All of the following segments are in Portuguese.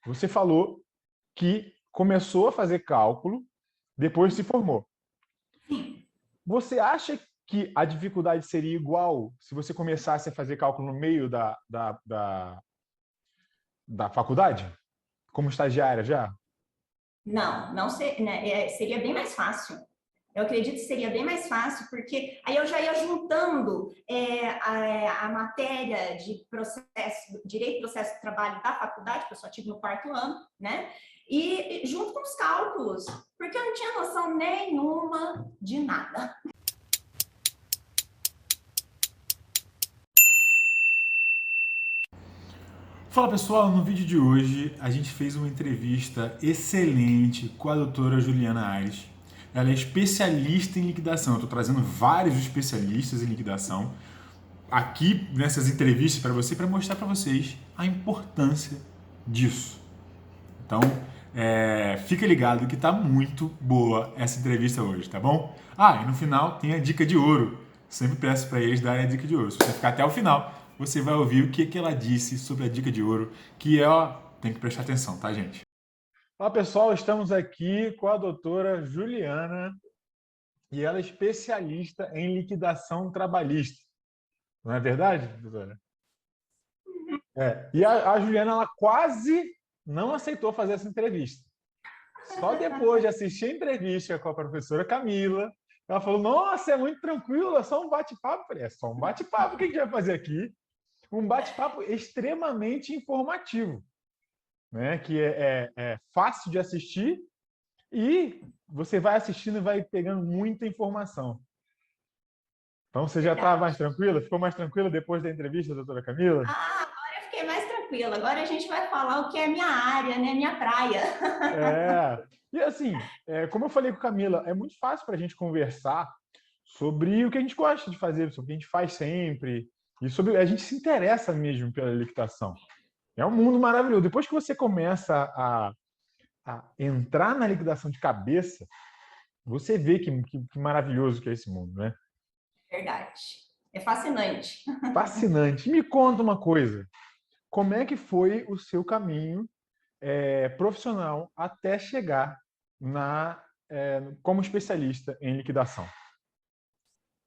Você falou que começou a fazer cálculo, depois se formou. Sim. Você acha que a dificuldade seria igual se você começasse a fazer cálculo no meio da faculdade? Como estagiária já? Não, não ser, né, seria bem mais fácil. Eu acredito que seria bem mais fácil, porque aí eu já ia juntando a matéria de processo, direito e processo de trabalho da faculdade, que eu só tive no quarto ano, né? E junto com os cálculos, porque eu não tinha noção nenhuma de nada. Fala pessoal, no vídeo de hoje a gente fez uma entrevista excelente com a doutora Juliana Aires. Ela é especialista em liquidação. Eu estou trazendo vários especialistas em liquidação aqui nessas entrevistas para você, para mostrar para vocês a importância disso. Então, fica ligado que tá muito boa essa entrevista hoje, tá bom? Ah, e no final tem a dica de ouro. Sempre peço para eles darem a dica de ouro. Se você ficar até o final, você vai ouvir o que ela disse sobre a dica de ouro, que é, ó, tem que prestar atenção, tá, gente? Olá, pessoal. Estamos aqui com a doutora Juliana e ela é especialista em liquidação trabalhista. Não é verdade, doutora? E a Juliana, ela quase não aceitou fazer essa entrevista. Só depois de assistir a entrevista com a professora Camila, ela falou: Nossa, é muito tranquilo, é só um bate-papo. Eu falei: É só um bate-papo, o que a gente vai fazer aqui? Um bate-papo extremamente informativo, né? Que é fácil de assistir e você vai assistindo e vai pegando muita informação. Então, você já está Verdade. mais tranquila? Ficou mais tranquila depois da entrevista, doutora Camila? Agora eu fiquei mais tranquila. Agora a gente vai falar o que é minha área, né? Minha praia. E assim, como eu falei com a Camila, é muito fácil para a gente conversar sobre o que a gente gosta de fazer, sobre o que a gente faz sempre, e sobre a gente se interessa mesmo pela liquidação. É um mundo maravilhoso. Depois que você começa a entrar na liquidação de cabeça, você vê que maravilhoso que é esse mundo, né? Verdade. É fascinante. Fascinante. Me conta uma coisa. Como é que foi o seu caminho profissional até chegar como especialista em liquidação?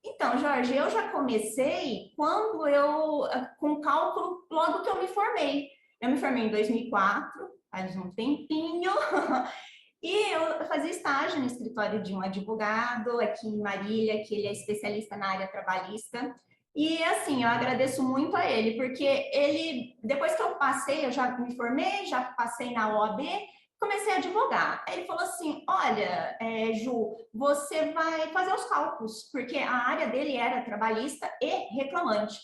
Então, Jorge, eu já comecei com cálculo logo que eu me formei. Eu me formei em 2004, faz um tempinho, e eu fazia estágio no escritório de um advogado aqui em Marília, que ele é especialista na área trabalhista. E assim, eu agradeço muito a ele, porque depois que eu passei, eu já me formei, já passei na OAB, comecei a advogar. Aí ele falou assim: Olha, Ju, você vai fazer os cálculos, porque a área dele era trabalhista e reclamante.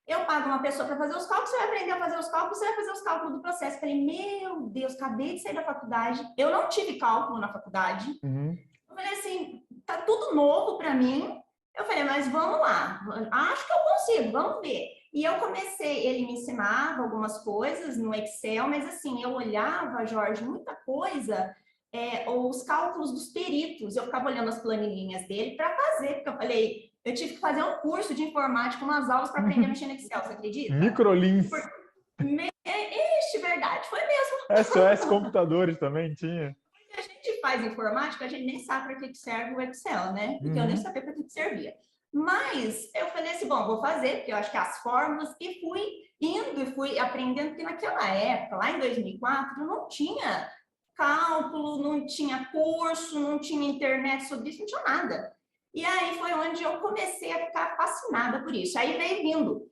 Eu pago uma pessoa para fazer os cálculos, você vai aprender a fazer os cálculos, você vai fazer os cálculos do processo. Eu falei: Meu Deus, acabei de sair da faculdade, eu não tive cálculo na faculdade. Uhum. Eu falei assim: tá tudo novo para mim. Eu falei: Mas vamos lá, acho que eu consigo, vamos ver. E eu comecei, ele me ensinava algumas coisas no Excel, mas assim, eu olhava, Jorge, muita coisa, os cálculos dos peritos, eu ficava olhando as planilhinhas dele para fazer, porque eu falei, eu tive que fazer um curso de informática, umas aulas para aprender a mexer no Excel, você acredita? Microlins. Ixi, verdade, foi mesmo. SOS Computadores também tinha. A gente faz informática, a gente nem sabe para que serve o Excel, né? Porque eu nem Uhum. sabia para que servia. Mas eu falei assim: bom, vou fazer, porque eu acho que as fórmulas, e fui indo e fui aprendendo, porque naquela época, lá em 2004, não tinha cálculo, não tinha curso, não tinha internet sobre isso, não tinha nada. E aí foi onde eu comecei a ficar fascinada por isso. Aí veio vindo: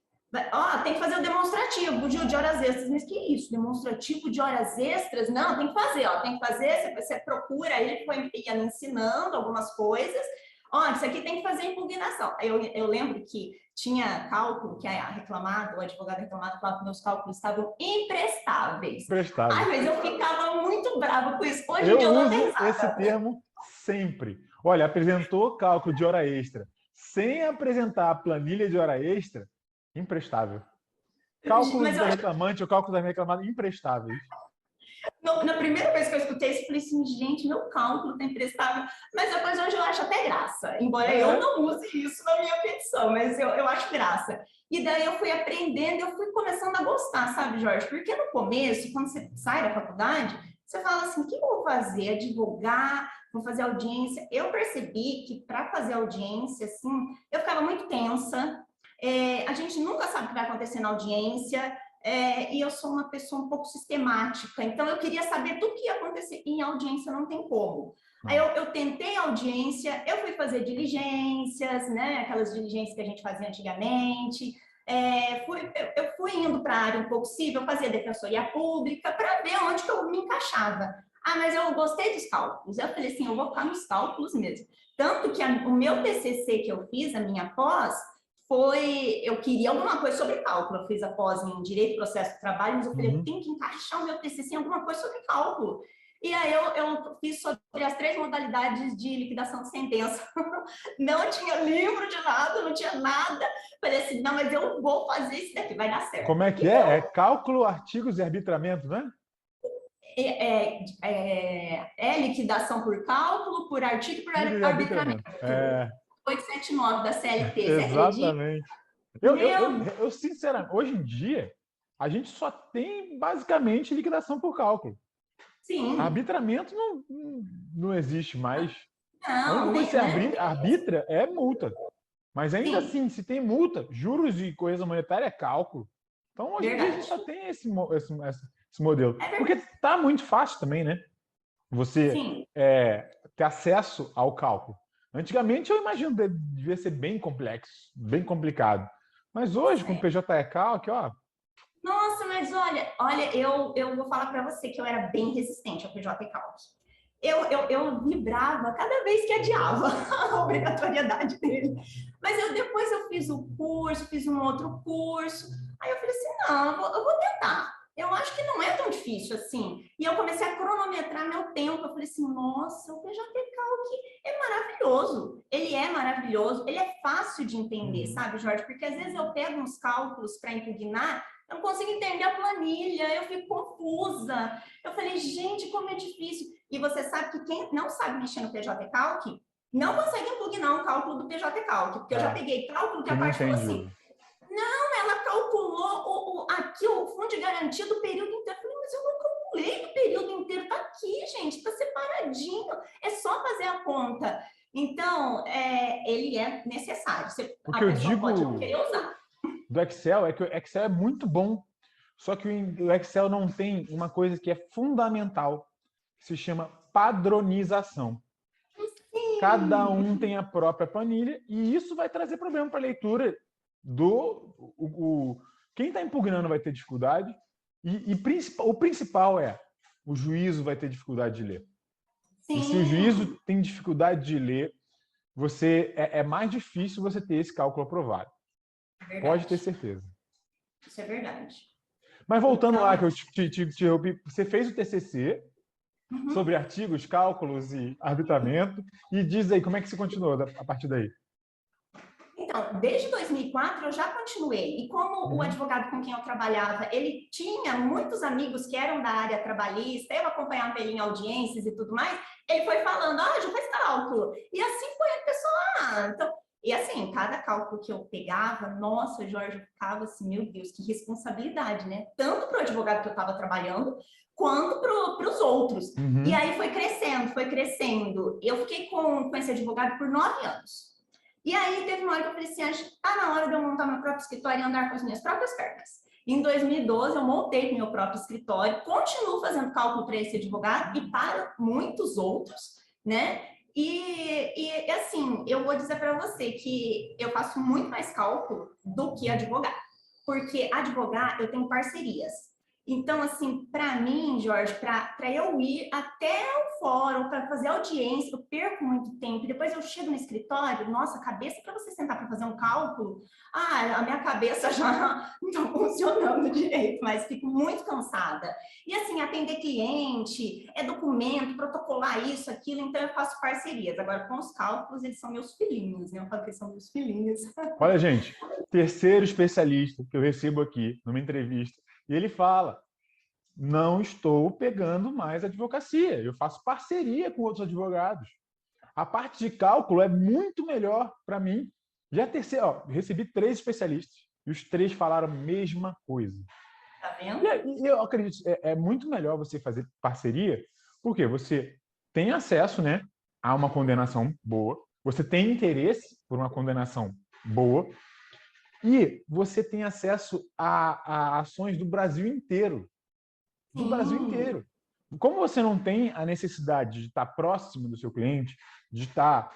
tem que fazer o demonstrativo de horas extras. Mas que isso? Demonstrativo de horas extras? Não, tem que fazer, tem que fazer, você procura, aí ele ia me ensinando algumas coisas. Isso aqui tem que fazer impugnação. Aí eu lembro que tinha cálculo que o advogado reclamado falava que meus cálculos estavam imprestáveis. Ai, Prestáveis. mas eu ficava muito brava com isso. Hoje em dia Eu eu dou uso esse risada. termo sempre. Olha, apresentou cálculo de hora extra sem apresentar a planilha de hora extra, imprestável. Cálculos Mas do reclamante ou cálculo da reclamada, imprestáveis. Na primeira vez que eu escutei isso, eu falei assim, gente, meu cálculo tá imprestável. Mas depois hoje eu acho até graça. Embora eu não use isso na minha petição, mas eu acho graça. E daí eu fui aprendendo, eu fui começando a gostar, sabe, Jorge? Porque no começo, quando você sai da faculdade, você fala assim, o que eu vou fazer? Advogar? Vou fazer audiência? Eu percebi que para fazer audiência, assim, eu ficava muito tensa. A gente nunca sabe o que vai acontecer na audiência. E eu sou uma pessoa um pouco sistemática, então eu queria saber tudo que ia acontecer. Em audiência não tem como. Aí eu tentei audiência, eu fui fazer diligências, né? Aquelas diligências que a gente fazia antigamente. Eu fui indo para a área um pouco civil, eu fazia defensoria pública para ver onde que eu me encaixava. Ah, mas eu gostei dos cálculos. Eu falei assim, eu vou ficar nos cálculos mesmo. Tanto que o meu TCC que eu fiz, a minha pós, eu queria alguma coisa sobre cálculo. Eu fiz a pós em Direito e Processo do Trabalho, mas eu falei, eu tenho que encaixar o meu TCC em alguma coisa sobre cálculo. E aí eu fiz sobre as 3 modalidades de liquidação de sentença. Não tinha livro de nada, não tinha nada. Falei assim, não, mas eu vou fazer isso daqui, vai dar certo. Como é que é? É cálculo, artigos e arbitramento, né? Liquidação por cálculo, por artigo e por arbitramento. 879 da CLT, exatamente. Eu, sinceramente, hoje em dia, a gente só tem basicamente liquidação por cálculo. Sim. Arbitramento não existe mais. Não, a única coisa que você arbitra é multa. Mas ainda assim, se tem multa, juros e coisa monetária é cálculo. Então, hoje em dia, a gente só tem esse modelo. Porque tá muito fácil também, né? Você ter acesso ao cálculo. Antigamente, eu imagino que devia ser bem complexo, bem complicado. Mas hoje, com o PJE Calc, ó... Nossa, mas olha, eu vou falar para você que eu era bem resistente ao PJE Calc. Eu vibrava cada vez que adiava a obrigatoriedade dele. Mas depois eu fiz o curso, fiz um outro curso. Aí eu falei assim, não, eu vou tentar. Eu acho que não é tão difícil assim. E eu comecei a cronometrar meu tempo. Eu falei assim, nossa, o PJE Calc é maravilhoso. Ele é maravilhoso, ele é fácil de entender, sabe, Jorge? Porque às vezes eu pego uns cálculos para impugnar, eu não consigo entender a planilha, eu fico confusa. Eu falei, gente, como é difícil. E você sabe que quem não sabe mexer no PJE Calc não consegue impugnar um cálculo do PJE Calc, porque eu já peguei cálculo que a parte falou assim, não, ela calculou aqui o fundo de garantia do período inteiro. Eu falei, mas eu não calculei do período inteiro, tá aqui, gente, tá separadinho, é só fazer a conta. Então, ele é necessário. O que eu digo pode não querer usar. Do Excel é que o Excel é muito bom, só que o Excel não tem uma coisa que é fundamental, que se chama padronização. Sim. Cada um tem a própria planilha e isso vai trazer problema para a leitura quem está impugnando vai ter dificuldade e o principal o juízo vai ter dificuldade de ler. Sim. E se o juízo tem dificuldade de ler, é mais difícil você ter esse cálculo aprovado. Pode ter certeza. Isso é verdade. Mas voltando lá, que eu te interrompi, você fez o TCC sobre artigos, cálculos e arbitramento, e diz aí, como é que você continuou a partir daí? Então, desde 2004 eu já continuei. E como o advogado com quem eu trabalhava, ele tinha muitos amigos que eram da área trabalhista, eu acompanhava ele em audiências e tudo mais, ele foi falando, já faz cálculo. E assim foi a pessoa, então... E assim, cada cálculo que eu pegava, nossa, Jorge, eu ficava assim, meu Deus, que responsabilidade, né? Tanto para o advogado que eu estava trabalhando, quanto para os outros. E aí foi crescendo. Eu fiquei com esse advogado por 9 anos. E aí teve uma hora que eu falei assim, tá na hora de eu montar meu próprio escritório e andar com as minhas próprias pernas. Em 2012, eu montei meu próprio escritório, continuo fazendo cálculo para esse advogado e para muitos outros, né? E assim, eu vou dizer para você que eu faço muito mais cálculo do que advogar. Porque advogar, eu tenho parcerias. Então, assim, para mim, Jorge, para eu ir até o fórum, para fazer audiência, eu perco muito tempo. Depois eu chego no escritório, nossa, cabeça para você sentar para fazer um cálculo, a minha cabeça já não está funcionando direito, mas fico muito cansada. E assim, atender cliente, documento, protocolar isso, aquilo, então eu faço parcerias. Agora, com os cálculos, eles são meus filhinhos, né? Eu falo que eles são meus filhinhos. Olha, gente, terceiro especialista que eu recebo aqui numa entrevista, e ele fala não estou pegando mais advocacia, eu faço parceria com outros advogados. A parte de cálculo é muito melhor para mim. Já recebi 3 especialistas e os 3 falaram a mesma coisa. Tá vendo? E eu acredito é muito melhor você fazer parceria, porque você tem acesso, né, a uma condenação boa, você tem interesse por uma condenação boa e você tem acesso a ações do Brasil inteiro. Do Brasil inteiro. Como você não tem a necessidade de estar próximo do seu cliente, de estar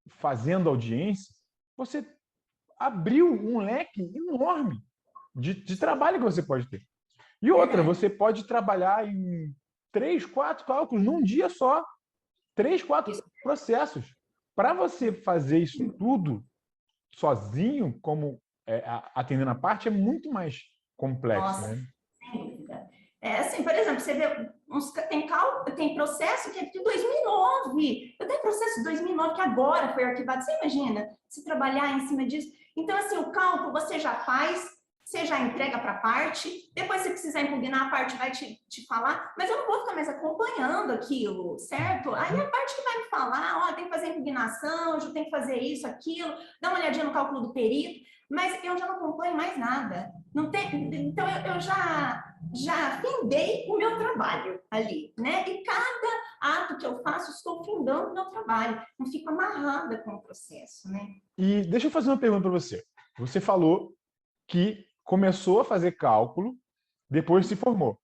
fazendo audiência, você abriu um leque enorme de trabalho que você pode ter. E outra, você pode trabalhar em 3, 4 cálculos num dia só. 3, 4 processos. Para você fazer isso tudo sozinho, como atendendo a parte, é muito mais complexo. Nossa, né? sem dúvida. Assim, por exemplo, você vê, tem processo que é de 2009. Eu tenho processo de 2009 que agora foi arquivado. Você imagina se trabalhar em cima disso? Então, assim, o cálculo você já faz, você já entrega para a parte, depois se precisar impugnar, a parte vai te falar, mas eu não vou ficar mais acompanhando aquilo, certo? Aí a parte que vai me falar, tem que fazer impugnação, eu tenho que fazer isso, aquilo, dá uma olhadinha no cálculo do perito, mas eu já não acompanho mais nada. Não tem, então, eu já findei o meu trabalho ali, né? E cada ato que eu faço, estou findando o meu trabalho, não fico amarrada com o processo, né? E deixa eu fazer uma pergunta para você. Você falou que começou a fazer cálculo, depois se formou.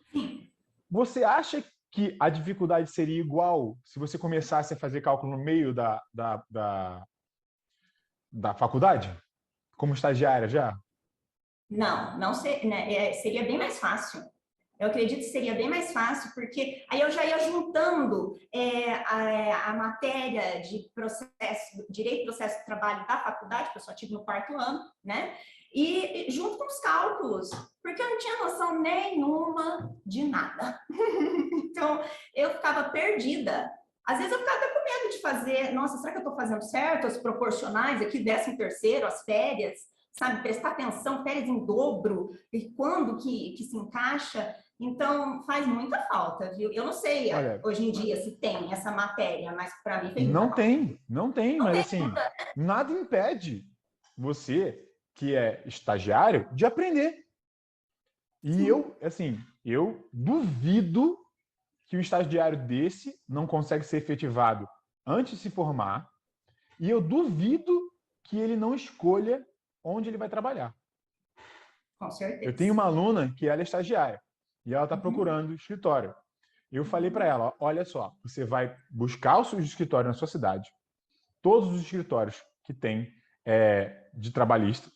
Sim. Você acha que a dificuldade seria igual se você começasse a fazer cálculo no meio da faculdade? Como estagiária já? Não né, seria bem mais fácil. Eu acredito que seria bem mais fácil, porque aí eu já ia juntando a matéria de processo, direito e processo de trabalho da faculdade, que eu só tive no 4º ano, né? E junto com os cálculos, porque eu não tinha noção nenhuma de nada. Então, eu ficava perdida. Às vezes eu ficava até com medo de fazer, nossa, será que eu estou fazendo certo? As proporcionais aqui, 13º, as férias, sabe? Prestar atenção, férias em dobro, e quando que se encaixa. Então, faz muita falta, viu? Eu não sei Olha, hoje em dia se tem essa matéria, mas para mim fez muita não falta. tem, não tem, Não mas tem, assim, nada impede você, que é estagiário, de aprender. E eu duvido que um estagiário desse não consegue ser efetivado antes de se formar, e eu duvido que ele não escolha onde ele vai trabalhar. com certeza. Eu tenho uma aluna que ela é estagiária e ela está procurando escritório. Eu falei para ela, olha só, você vai buscar o seu escritório na sua cidade, todos os escritórios que tem de trabalhista,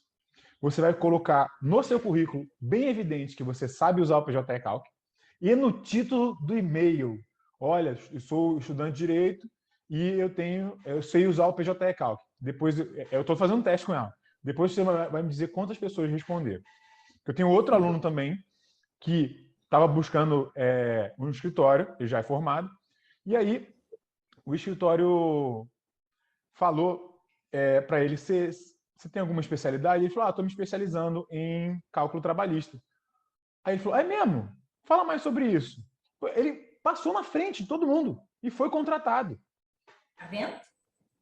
você vai colocar no seu currículo bem evidente que você sabe usar o PJ Calc e no título do e-mail, olha, eu sou estudante de direito e eu sei usar o PJ Calc. Depois eu estou fazendo um teste com ela. Depois você vai me dizer quantas pessoas responderam. Eu tenho outro aluno também que estava buscando um escritório, ele já é formado, e aí o escritório falou para ele, você tem alguma especialidade? Ele falou, estou me especializando em cálculo trabalhista. Aí ele falou, é mesmo? Fala mais sobre isso. Ele passou na frente de todo mundo e foi contratado. Tá vendo?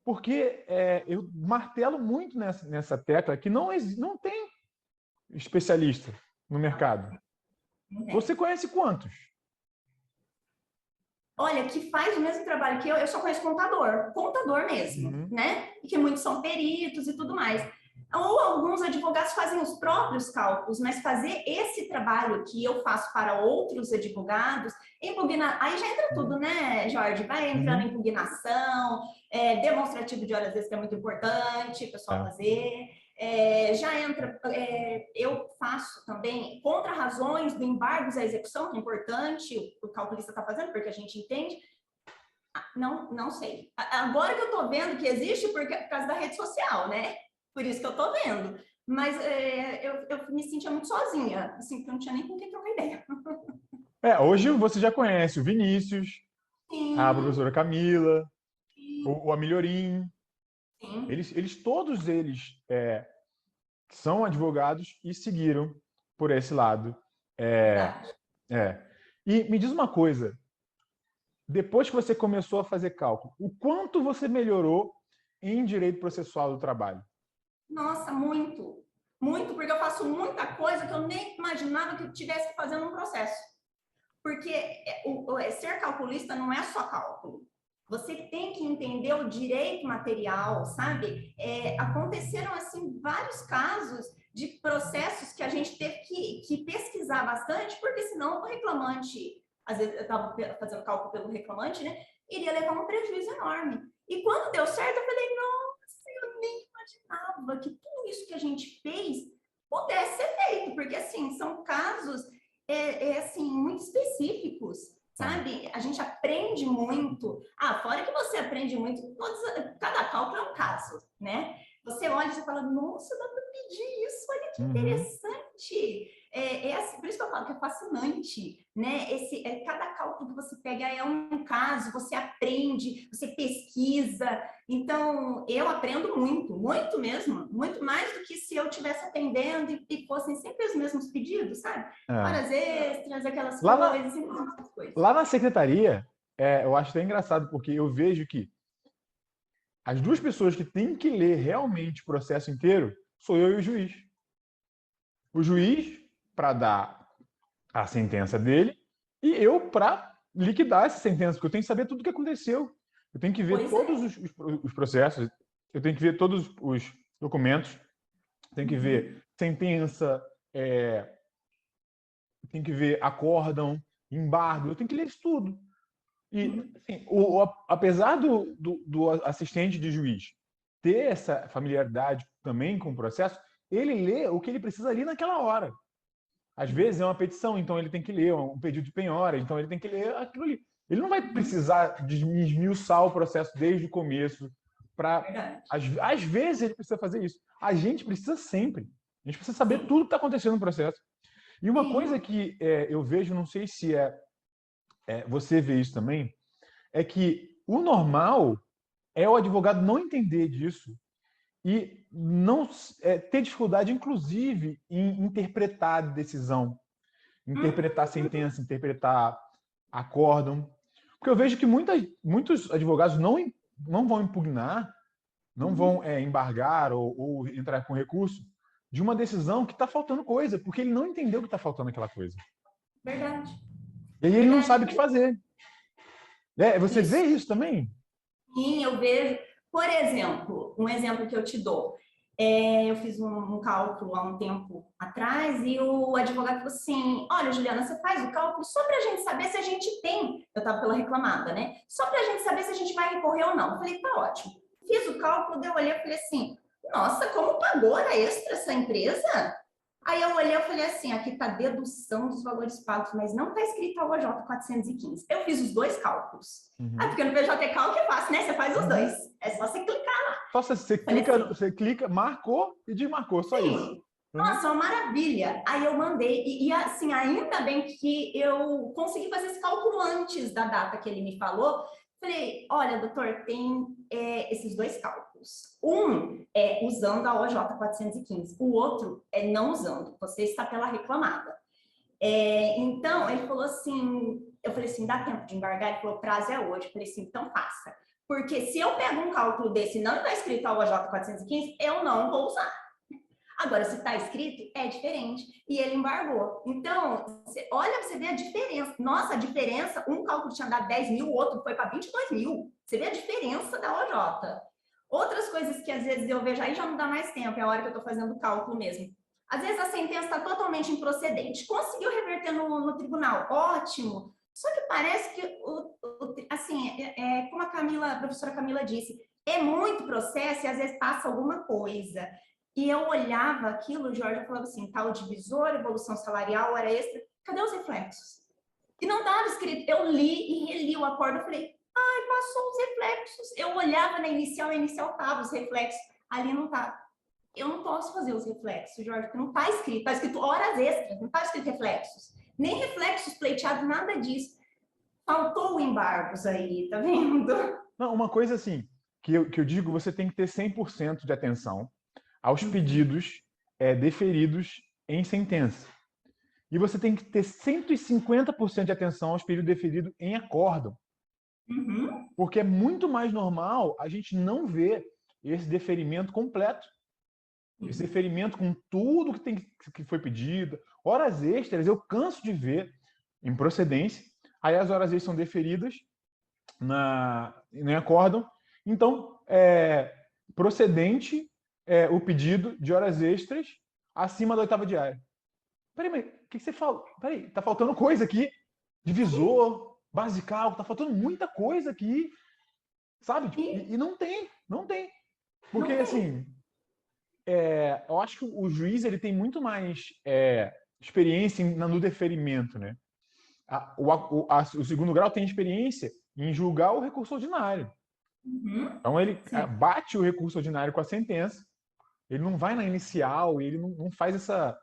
Porque eu martelo muito nessa tecla que não tem especialista no mercado. Você conhece quantos? Olha, que faz o mesmo trabalho que eu só conheço contador mesmo, né? E que muitos são peritos e tudo mais. Ou alguns advogados fazem os próprios cálculos, mas fazer esse trabalho que eu faço para outros advogados, aí já entra tudo, né, Jorge? Vai entrando impugnação, demonstrativo de horas às vezes que é muito importante o pessoal fazer. Já entra, eu faço também contra-razões do embargos à execução, que é importante, o calculista está fazendo, porque a gente entende. Não sei. Agora que eu estou vendo que existe, por causa da rede social, né? Por isso que eu estou vendo. Mas eu me sentia muito sozinha, assim, porque eu não tinha nem com quem trocar ideia. Hoje você já conhece o Vinícius, Sim. A professora Camila, o Amilhorim. Sim. Todos eles são advogados e seguiram por esse lado Verdade. E me diz uma coisa, depois que você começou a fazer cálculo, o quanto você melhorou em direito processual do trabalho? Nossa, muito. Muito, porque eu faço muita coisa que eu nem imaginava que eu tivesse que fazer num processo. Porque ser calculista não é só cálculo. Você tem que entender o direito material, sabe? Aconteceram, assim, vários casos de processos que a gente teve que pesquisar bastante, porque senão o reclamante, às vezes eu estava fazendo cálculo pelo reclamante, né? Iria levar um prejuízo enorme. E quando deu certo, eu falei, nossa, eu nem imaginava que tudo isso que a gente fez pudesse ser feito, porque, assim, são casos assim, muito específicos, sabe? A gente aprende muito. Fora que você aprende muito, cada cálculo é um caso, né? Você olha e você fala, nossa, dá para pedir isso, olha que interessante. Assim, por isso que eu falo que é fascinante, né? Cada cálculo que você pega é um caso, você aprende, você pesquisa. Então, eu aprendo muito, muito mesmo, muito mais do que se eu estivesse atendendo e fossem sempre os mesmos pedidos, sabe? Horas extras, aquelas coisas, sempre essas coisas. Lá na secretaria, eu acho até engraçado, porque eu vejo que as duas pessoas que têm que ler realmente o processo inteiro sou eu e o juiz. O juiz para dar a sentença dele e eu para liquidar essa sentença, porque eu tenho que saber tudo o que aconteceu. Eu tenho que ver todos os processos, eu tenho que ver todos os documentos, tenho que ver sentença, tenho que ver acórdão, embargo, eu tenho que ler isso tudo. E, assim, apesar do assistente de juiz ter essa familiaridade também com o processo, ele lê o que ele precisa ali naquela hora. Às vezes é uma petição, então ele tem que ler um pedido de penhora, então ele tem que ler aquilo ali. Ele não vai precisar esmiuçar o processo desde o começo. Às vezes ele precisa fazer isso. A gente precisa sempre. A gente precisa saber tudo que está acontecendo no processo. E uma coisa que eu vejo, não sei se você vê isso também, é que o normal é o advogado não entender disso e não ter dificuldade, inclusive, em interpretar a decisão, interpretar a sentença, interpretar acórdão. Porque eu vejo que muitos advogados não vão impugnar, não vão embargar ou entrar com recurso de uma decisão que está faltando coisa, porque ele não entendeu que está faltando aquela coisa. Verdade. E aí ele não sabe o que fazer. Você vê isso também? Sim, eu vejo. Por exemplo, um exemplo que eu te dou. Eu fiz um cálculo há um tempo atrás e o advogado falou assim, olha, Juliana, você faz o cálculo só para a gente saber se a gente tem... Eu estava pela reclamada, né? Só para a gente saber se a gente vai recorrer ou não. Eu falei, tá ótimo. Fiz o cálculo, eu olhei e falei assim, nossa, como pagou hora extra essa empresa? Aí eu olhei e falei assim, aqui está dedução dos valores pagos, mas não está escrito a OJ 415. Eu fiz os dois cálculos. Porque no PJ Calc é fácil, né? Você faz os dois. É só você clicar lá. Só você clica, marcou e desmarcou, só isso. Nossa, uma maravilha. Aí eu mandei, e assim, ainda bem que eu consegui fazer esse cálculo antes da data que ele me falou. Falei, olha, doutor, tem esses dois cálculos. Um é usando a OJ 415, o outro é não usando, você está pela reclamada. Então, ele falou assim, eu falei assim, dá tempo de embargar? Ele falou, o prazo é hoje. Eu falei assim, então faça. Porque se eu pego um cálculo desse e não está escrito a OJ 415, eu não vou usar. Agora, se está escrito, é diferente. E ele embargou. Então, você vê a diferença. Nossa, a diferença, um cálculo tinha dado 10 mil, o outro foi para 22 mil. Você vê a diferença da OJ. Outras coisas que às vezes eu vejo, aí já não dá mais tempo, é a hora que eu estou fazendo o cálculo mesmo. Às vezes a sentença está totalmente improcedente. Conseguiu reverter no tribunal, ótimo. Só que parece que, assim, como a professora Camila disse, é muito processo e às vezes passa alguma coisa. E eu olhava aquilo, Jorge, eu falava assim, tal divisor, evolução salarial, hora extra, cadê os reflexos? E não estava escrito, eu li e reli o acordo, eu falei, ai, passou os reflexos. Eu olhava na inicial estava os reflexos, ali não tá. Eu não posso fazer os reflexos, Jorge, porque não está escrito horas extras, não está escrito reflexos. Nem reflexos pleiteados, nada disso. Faltou embargos aí, tá vendo? Não, uma coisa assim, que eu digo, você tem que ter 100% de atenção aos pedidos deferidos em sentença. E você tem que ter 150% de atenção aos pedidos deferidos em acórdão. Porque é muito mais normal a gente não ver esse deferimento completo. Esse deferimento com tudo que foi pedido. Horas extras, eu canso de ver em procedência. Aí as horas extras são deferidas em acórdão. Então, procedente o pedido de horas extras acima da 8ª diária. Peraí, mas o que você fala? Peraí, tá faltando coisa aqui. Divisor, basical, tá faltando muita coisa aqui. Sabe? E não tem. Porque, assim, eu acho que o juiz ele tem muito mais experiência no deferimento, né? O segundo grau tem experiência em julgar o recurso ordinário. Então, ele bate o recurso ordinário com a sentença, ele não vai na inicial, ele não faz essa...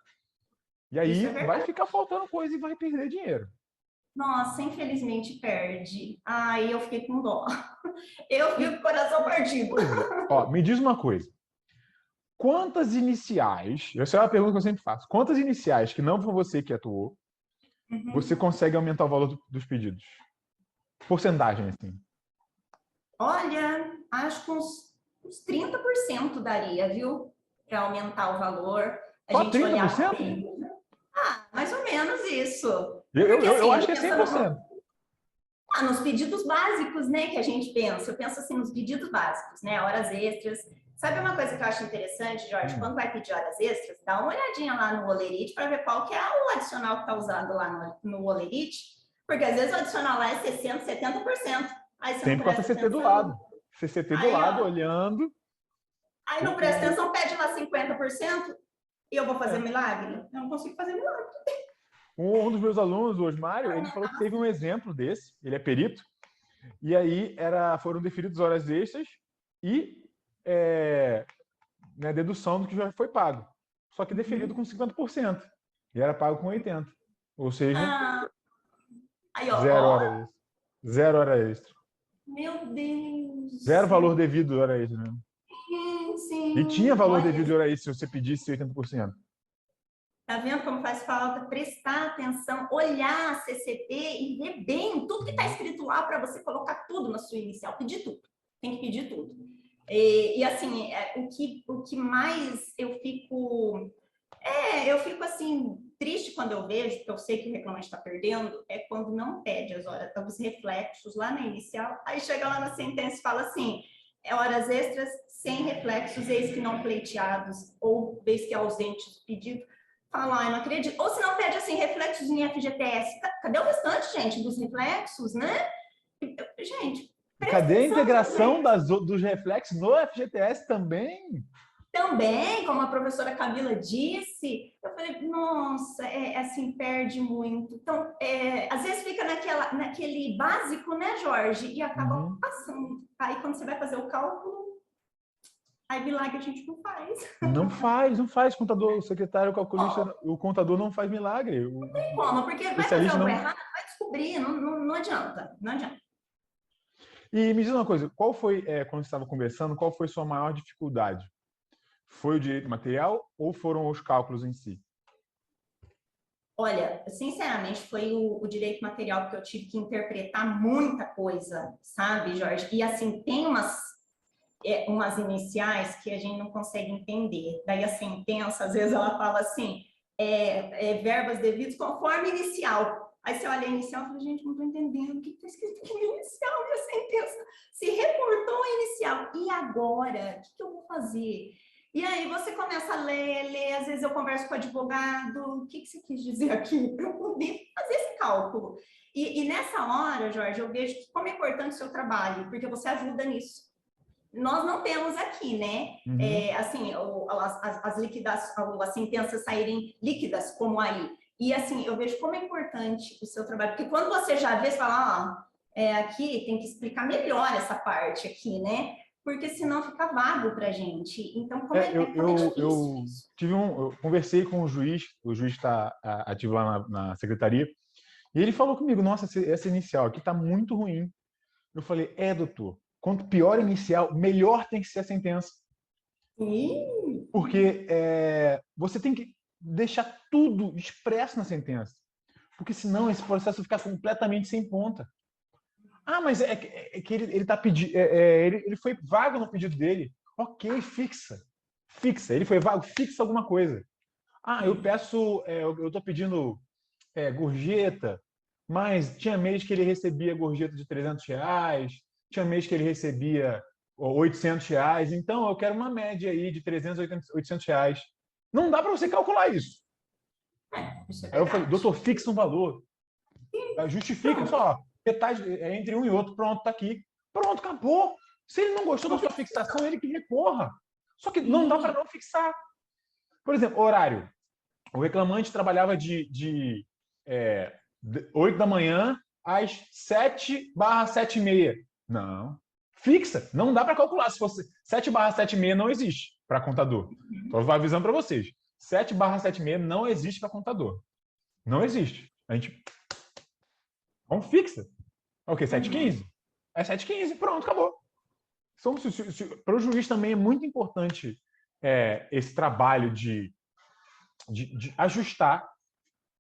E aí vai ficar faltando coisa e vai perder dinheiro. Nossa, infelizmente perde. Aí eu fiquei com dó. Eu fico com o coração partido. Ó, me diz uma coisa. Quantas iniciais, essa é uma pergunta que eu sempre faço, quantas iniciais que não foi você que atuou, você consegue aumentar o valor dos pedidos? Porcentagem, assim. Olha, acho que uns 30% daria, viu? Para aumentar o valor. Só 30%? Mais ou menos isso. Eu acho que é 100%. Nos pedidos básicos, né, que a gente pensa. Eu penso assim, nos pedidos básicos, né? Horas extras. Sabe uma coisa que eu acho interessante, Jorge? Quando vai pedir horas extras, dá uma olhadinha lá no Olerite para ver qual que é o adicional que está usado lá no Olerite, porque às vezes o adicional lá é 60%, 70%. Aí você sempre com a CCT do lado. CCT do lado, olhando. Aí não presta atenção, pede lá 50%, e eu vou fazer milagre? Eu não consigo fazer milagre. Um dos meus alunos, o Osmário, ele falou que teve um exemplo desse, ele é perito, e aí foram deferidas horas extras e dedução do que já foi pago. Só que deferido com 50%. E era pago com 80%. Ou seja, zero hora extra. Meu Deus! Zero valor devido de hora extra. Né? Sim. E tinha valor devido de hora extra se você pedisse 80%. Tá vendo como faz falta? Prestar atenção, olhar a CCT e ver bem tudo que está escrito lá para você colocar tudo na sua inicial. Pedir tudo. Tem que pedir tudo. E assim, o que mais eu fico assim, triste quando eu vejo, porque eu sei que o reclamante está perdendo, é quando não pede as horas, os reflexos lá na inicial, aí chega lá na sentença e fala assim, horas extras sem reflexos, eis que não pleiteados, ou vez que ausente o pedido, fala, eu não acredito. Ou se não pede assim, reflexos em FGTS, cadê o restante, gente, dos reflexos, né? Gente, cadê a integração dos reflexos no FGTS também? Também, como a professora Camila disse, eu falei, nossa, assim, perde muito. Então, às vezes fica naquele básico, né, Jorge? E acaba passando. Aí, quando você vai fazer o cálculo, aí milagre a gente não faz. Não faz. Contador, o secretário, o calculista, o contador não faz milagre. Não tem como, porque vai fazer algo errado, vai descobrir, não adianta, não adianta. E me diz uma coisa, qual foi, quando você estava conversando, qual foi sua maior dificuldade? Foi o direito material ou foram os cálculos em si? Olha, sinceramente, foi o direito material, porque eu tive que interpretar muita coisa, sabe, Jorge? E assim, tem umas iniciais que a gente não consegue entender. Daí a sentença, às vezes, ela fala assim, verbas devidas conforme inicial. Aí você olha a inicial e fala, gente, não estou entendendo o que está escrito aqui no inicial, minha sentença se reportou a inicial. E agora? O que eu vou fazer? E aí você começa a ler, às vezes eu converso com o advogado, o que você quis dizer aqui? Para eu poder fazer esse cálculo. E nessa hora, Jorge, eu vejo como é importante o seu trabalho, porque você ajuda nisso. Nós não temos aqui, né? Assim, as sentenças saírem líquidas, como aí. E assim, eu vejo como é importante o seu trabalho, porque quando você já vê, você fala, aqui tem que explicar melhor essa parte aqui, né? Porque senão fica vago para a gente. Então, como é difícil isso? Eu conversei com o juiz está ativo lá na secretaria, e ele falou comigo, nossa, essa inicial aqui está muito ruim. Eu falei, doutor, quanto pior a inicial, melhor tem que ser a sentença. Sim. Porque você tem que... deixar tudo expresso na sentença. Porque senão esse processo fica completamente sem ponta. Ah, mas é que ele tá pedindo. Ele foi vago no pedido dele. Ok, fixa. Fixa. Ele foi vago, fixa alguma coisa. Ah, eu peço. Eu estou pedindo gorjeta, mas tinha mês que ele recebia gorjeta de R$300, tinha mês que ele recebia R$800, então eu quero uma média aí de R$300 a R$800. Não dá para você calcular isso. Aí eu falei, doutor, fixa um valor. Justifica só, metade entre um e outro, pronto, tá aqui. Pronto, acabou. Se ele não gostou da sua fixação, ele que recorra. Só que não dá para não fixar. Por exemplo, horário. O reclamante trabalhava de 8 da manhã às 7/7h30. Não. Fixa. Não dá para calcular. Se fosse 7/7h30, não existe para contador. Então, eu vou avisando para vocês. 7/7h30 não existe para contador. Não existe. A gente... Então, fixa. Ok, 7h15? É 7h15. Pronto, acabou. Então, para o juiz também é muito importante esse trabalho de ajustar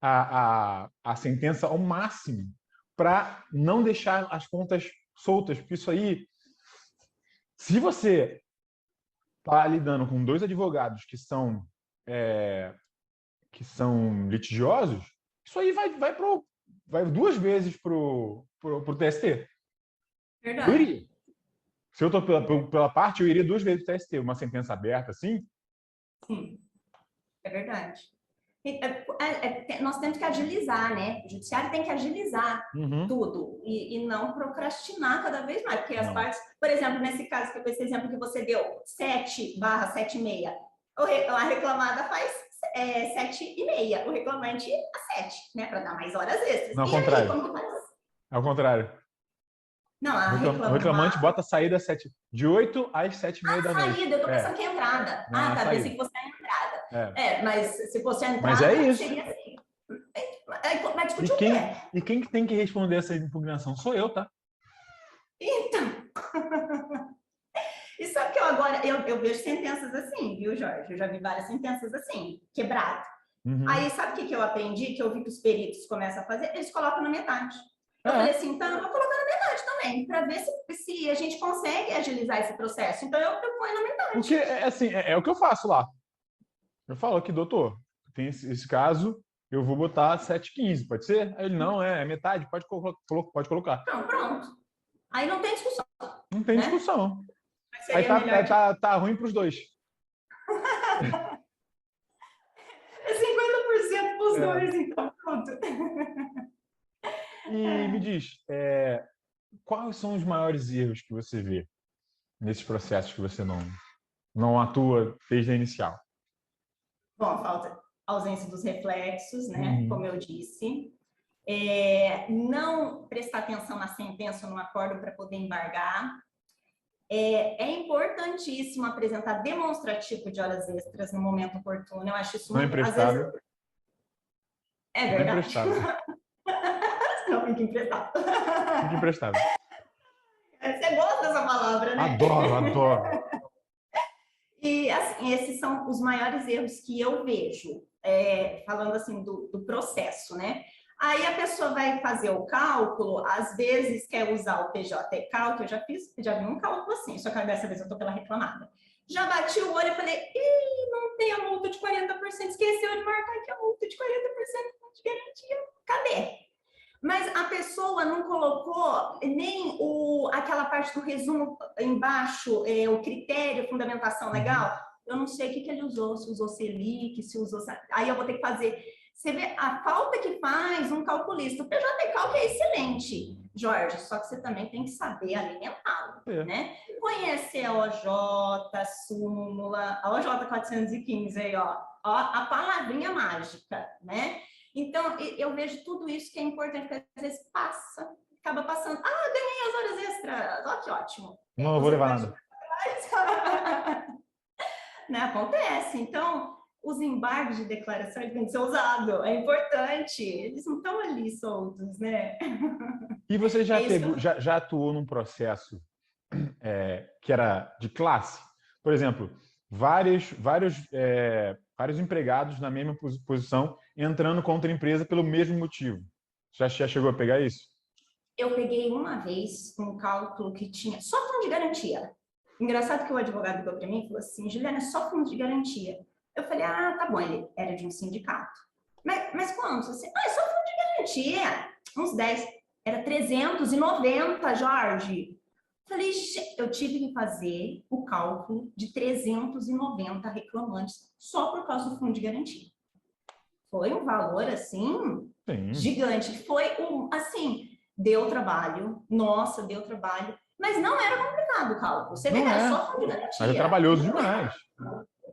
a sentença ao máximo para não deixar as pontas soltas. Porque isso aí, se você está lidando com dois advogados que são litigiosos, isso aí vai 2 vezes pro TST. Verdade. Eu iria. Se eu estou pela parte, eu iria 2 vezes pro TST. Uma sentença aberta assim. Sim, é verdade. Nós temos que agilizar, né? O judiciário tem que agilizar tudo e não procrastinar cada vez mais, porque as partes, por exemplo, nesse caso, esse exemplo que você deu, 7/7h30, a reclamada faz 7h30, o reclamante às 7, né? Para dar mais horas extras. Não, ao e contrário. aí, como que faz? Ao contrário. Não, a O reclamante bota a saída de 8 às 7h30 da noite. Saída, eu tô pensando que é entrada. Não, tá, saída. pensei que fosse a entrada. Mas se fosse a entrada, mas é isso. Seria assim. Vai discutir e quem tem que responder essa impugnação? Sou eu, tá? Então. E sabe que eu vejo sentenças assim, viu, Jorge? Eu já vi várias sentenças assim, quebrado. Aí, sabe o que eu aprendi? Que eu vi que os peritos começam a fazer? Eles colocam na metade. Eu falei assim, então eu vou colocar na metade também, para ver se a gente consegue agilizar esse processo. Então eu ponho na metade. Porque, assim, é o que eu faço lá. Eu falo aqui, doutor, tem esse caso, eu vou botar 7h15, pode ser? Aí ele, não, é metade, pode colocar. Não, pronto. Aí não tem discussão. Não tem discussão. Aí tá ruim para os dois. É 50% para os dois, então pronto. E me diz, quais são os maiores erros que você vê nesses processos que você não atua desde a inicial? Bom, falta ausência dos reflexos, né? Como eu disse. Não prestar atenção na sentença ou no acordo para poder embargar. É importantíssimo apresentar demonstrativo de horas extras no momento oportuno. Eu acho isso não muito... emprestável. Às vezes... É verdade. Não emprestável. Não, fica emprestado. Fica emprestado. Você gosta dessa palavra, né? Adoro. E, assim, esses são os maiores erros que eu vejo, falando assim do processo, né? Aí a pessoa vai fazer o cálculo, às vezes quer usar o PJ cálculo, eu já vi um cálculo assim, só que dessa vez eu tô pela reclamada. Já bati o olho e falei, não tem a multa de 40%, esqueceu de marcar que a multa de 40% de garantia, cadê? Mas a pessoa não colocou nem aquela parte do resumo embaixo, o critério, fundamentação legal. Eu não sei o que ele usou, se usou Selic, se usou... Aí eu vou ter que fazer... Você vê a falta que faz um calculista. O PJ-Calc é excelente, Jorge, só que você também tem que saber alimentá-lo, né? Conhecer a OJ, a súmula, a OJ 415 aí, ó, a palavrinha mágica, né? Então, eu vejo tudo isso que é importante, porque às vezes acaba passando. Ganhei as horas extras, ó, que ótimo. Não vou levar nada. Né? Acontece. Então, os embargos de declaração têm que ser usados, é importante. Eles não estão ali soltos, né? E você já atuou num processo que era de classe? Por exemplo, vários vários empregados na mesma posição entrando contra a empresa pelo mesmo motivo. Já chegou a pegar isso? Eu peguei uma vez um cálculo que tinha só fundo de garantia. Engraçado que o advogado ligou para mim e falou assim, Juliana, é só fundo de garantia. Eu falei, ah, tá bom, ele era de um sindicato. Mas quanto? Assim, ah, é só fundo de garantia, uns 10. Era 390, Jorge. Falei, eu tive que fazer o cálculo de 390 reclamantes só por causa do fundo de garantia. Foi um valor, assim, Sim. gigante. Foi assim, deu trabalho. Nossa, deu trabalho. Mas não era complicado o cálculo. Você vê que era só fundo de garantia. Mas é trabalhoso demais.